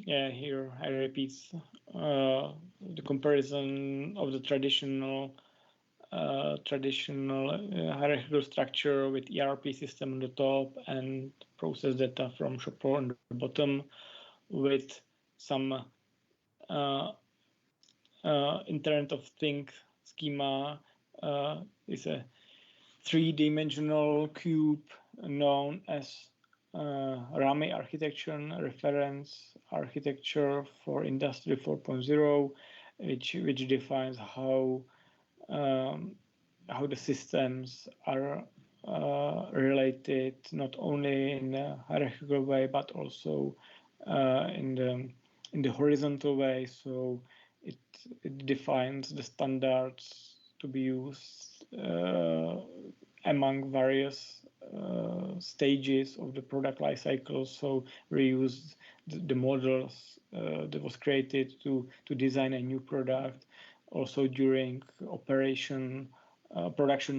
Yeah, here I repeat the comparison of the traditional hierarchical structure with ERP system on the top and process data from shop floor on the bottom, with some Internet of Things schema is a three-dimensional cube known as RAMI architecture, reference architecture for Industry 4.0, which defines how the systems are related not only in a hierarchical way but also in the horizontal way. So it defines the standards to be used among various stages of the product life cycle. So we used the models that was created to design a new product, also during production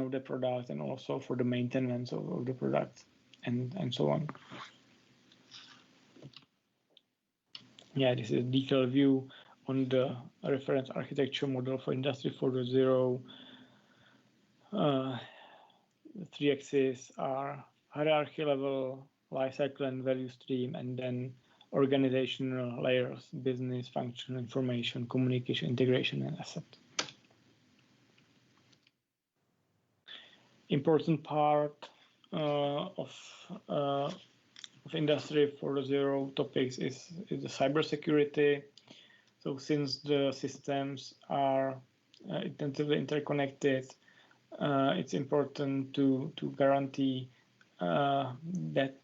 of the product, and also for the maintenance of the product, and so on. Yeah, this is a detailed view on the reference architecture model for Industry 4.0. The three axes are hierarchy level, lifecycle and value stream, and then organizational layers: business, function, information, communication, integration, and asset. Important part of Industry 4.0 topics is the cybersecurity. So since the systems are intensively interconnected, it's important to guarantee that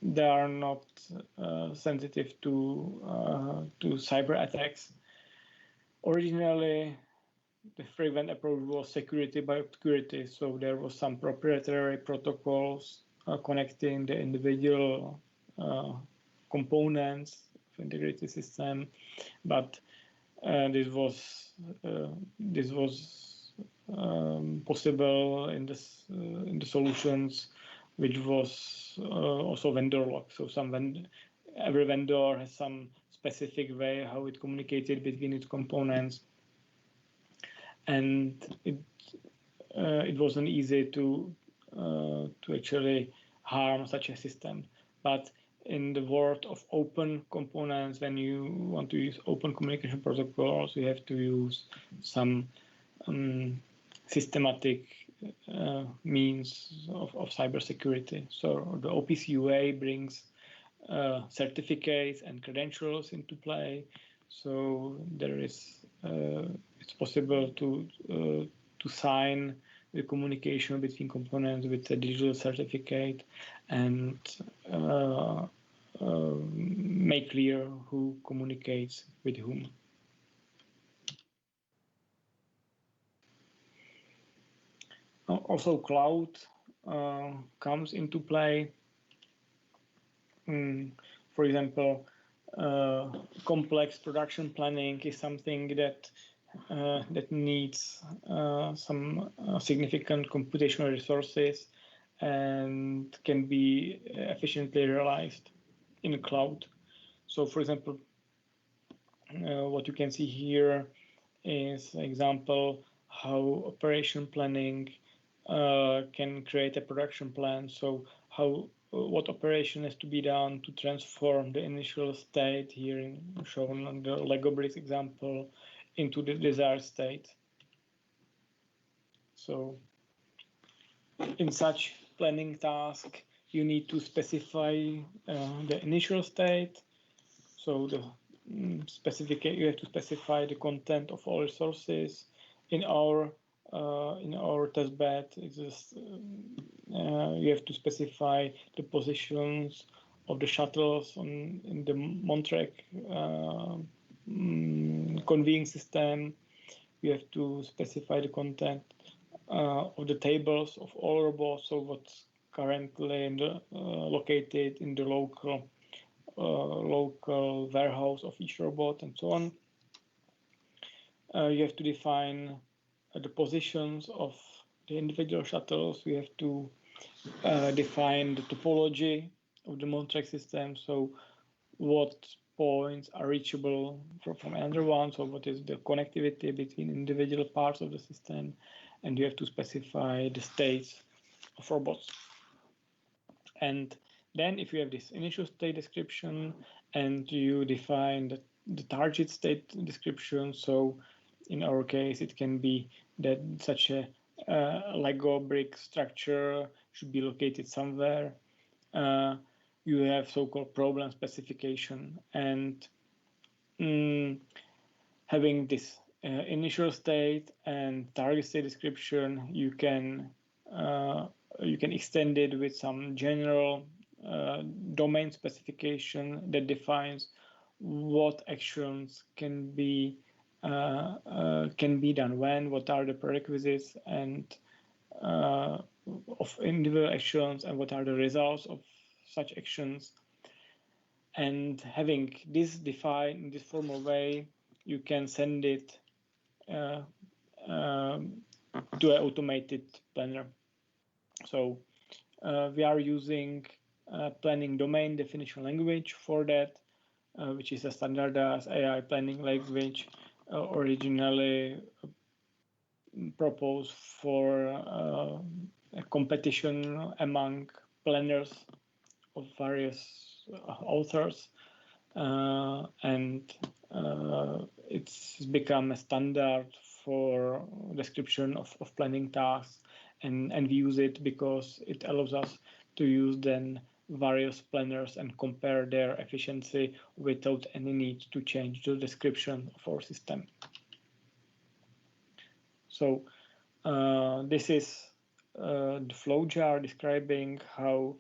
they are not sensitive to cyber attacks. Originally, the frequent approach was security by obscurity, so there was some proprietary protocols connecting the individual components of integrated system, but this was possible in the solutions which was also vendor locked. So every vendor has some specific way how it communicated between its components, and it wasn't easy to actually harm such a system. But in the world of open components, when you want to use open communication protocols, you have to use some systematic means of cybersecurity. So the OPC-UA brings certificates and credentials into play. So there is it's possible to sign the communication between components with a digital certificate and make clear who communicates with whom. Also, cloud comes into play. For example, complex production planning is something that needs some significant computational resources and can be efficiently realized in the cloud. So, for example, what you can see here is an example how operation planning can create a production plan. So what operation has to be done to transform the initial state here shown on the Lego bricks example into the desired state. So in such planning task, you need to specify the initial state. So you have to specify the content of all resources. In our test bed, you have to specify the positions of the shuttles in the Montrec conveying system. You have to specify the content of the tables of all robots, so what's currently located in the local warehouse of each robot, and so on. You have to define the positions of the individual shuttles. We have to define the topology of the Montrec system, so what points are reachable from another one, so what is the connectivity between individual parts of the system, and you have to specify the states of robots. And then if you have this initial state description and you define the target state description, so in our case, it can be that such a Lego brick structure should be located somewhere. You have so-called problem specification, and having this initial state and target state description, you can extend it with some general domain specification that defines what actions can be done when, what are the prerequisites and of individual actions, and what are the results of such actions. And having this defined in this formal way, you can send it to an automated planner. So we are using planning domain definition language for that, which is a standardized AI planning language originally proposed for a competition among planners of various authors, and it's become a standard for description of planning tasks, and we use it because it allows us to use then various planners and compare their efficiency without any need to change the description of our system. So this is the flowchart describing how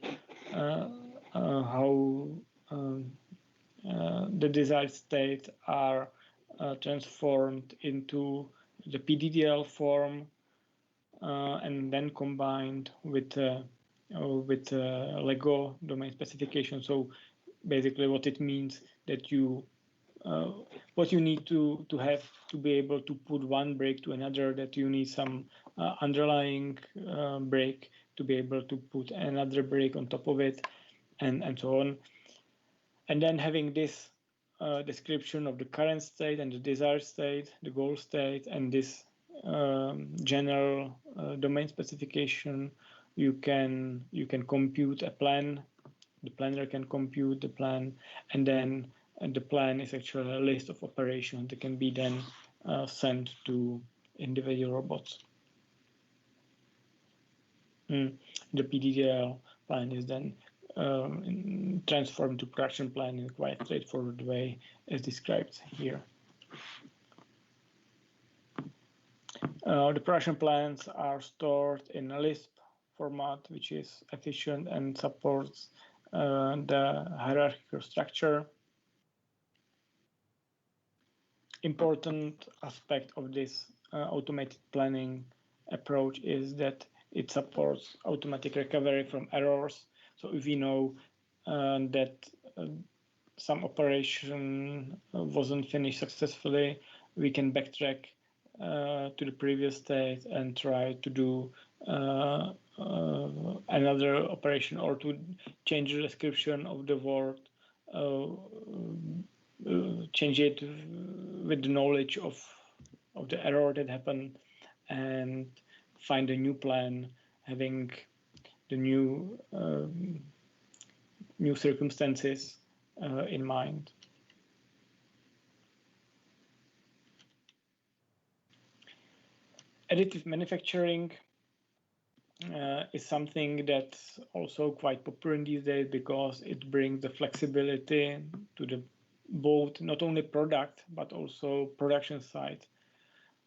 the desired state are transformed into the PDDL form and then combined with Lego domain specification. So basically what it means that what you need to have to be able to put one break to another, that you need some underlying break to be able to put another break on top of it, and so on. And then having this description of the current state and the desired state, the goal state, and this general domain specification, you can compute a plan. The planner can compute the plan, and then the plan is actually a list of operations that can be then sent to individual robots. The PDDL plan is then transformed to production plan in a quite straightforward way as described here. The production plans are stored in a Lisp format, which is efficient and supports the hierarchical structure. Important aspect of this automated planning approach is that it supports automatic recovery from errors. So if we know that some operation wasn't finished successfully, we can backtrack to the previous state and try to do another operation, or to change the description of the word, change it with the knowledge of the error that happened, and find a new plan having the new circumstances in mind. Additive manufacturing is something that's also quite popular in these days, because it brings the flexibility to the both not only product but also production side.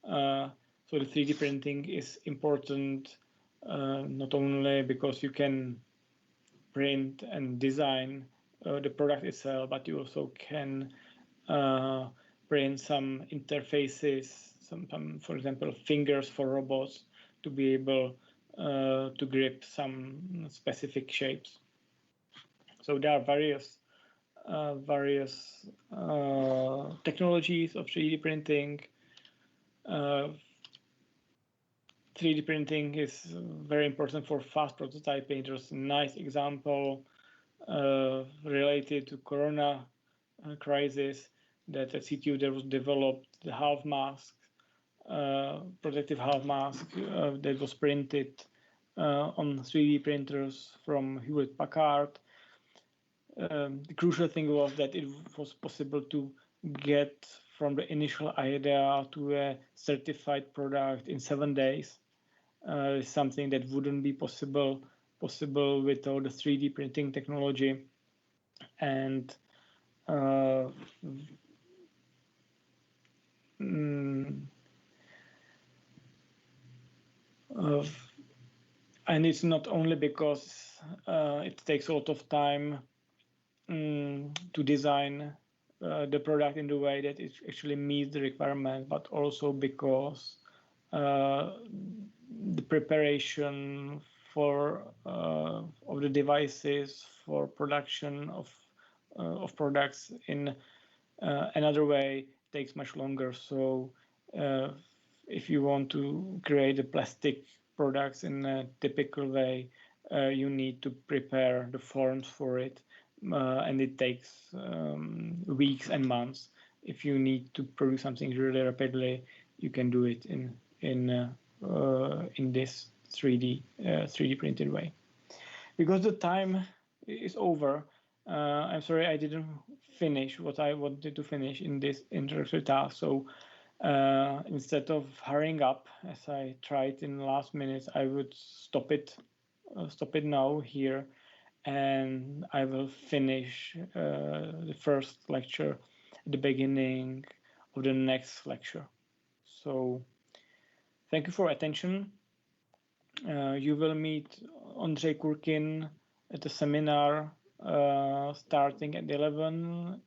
So the 3D printing is important not only because you can print and design the product itself, but you also can print some interfaces, some for example fingers for robots, to be able to grip some specific shapes. So there are various technologies of 3D printing. 3D printing is very important for fast prototyping. There's a nice example related to Corona crisis, that at CTU there was developed the half mask, protective half mask that was printed on 3D printers from Hewlett-Packard. The crucial thing was that it was possible to get from the initial idea to a certified product in 7 days. Something that wouldn't be possible without the 3D printing technology. And and it's not only because it takes a lot of time to design the product in the way that it actually meets the requirement, but also because the preparation of the devices for production of products in another way takes much longer. So if you want to create the plastic products in a typical way, you need to prepare the forms for it, and it takes weeks and months. If you need to produce something really rapidly, you can do it in this 3D printed way. Because the time is over, I'm sorry I didn't finish what I wanted to finish in this introductory task. So instead of hurrying up as I tried in the last minute, I would stop it now here, and I will finish the first lecture at the beginning of the next lecture. So thank you for attention. You will meet Andrzej Kurkin at a seminar starting at 11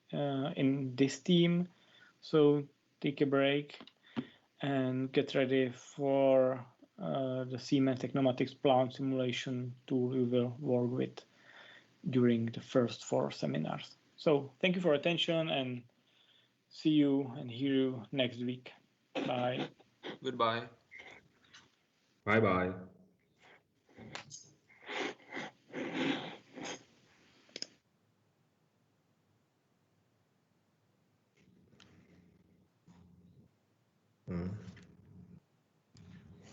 in this team. So take a break and get ready for the Siemens Technomatics plant simulation tool we will work with during the first 4 seminars. So thank you for attention and see you and hear you next week. Bye. Goodbye. Bye-bye.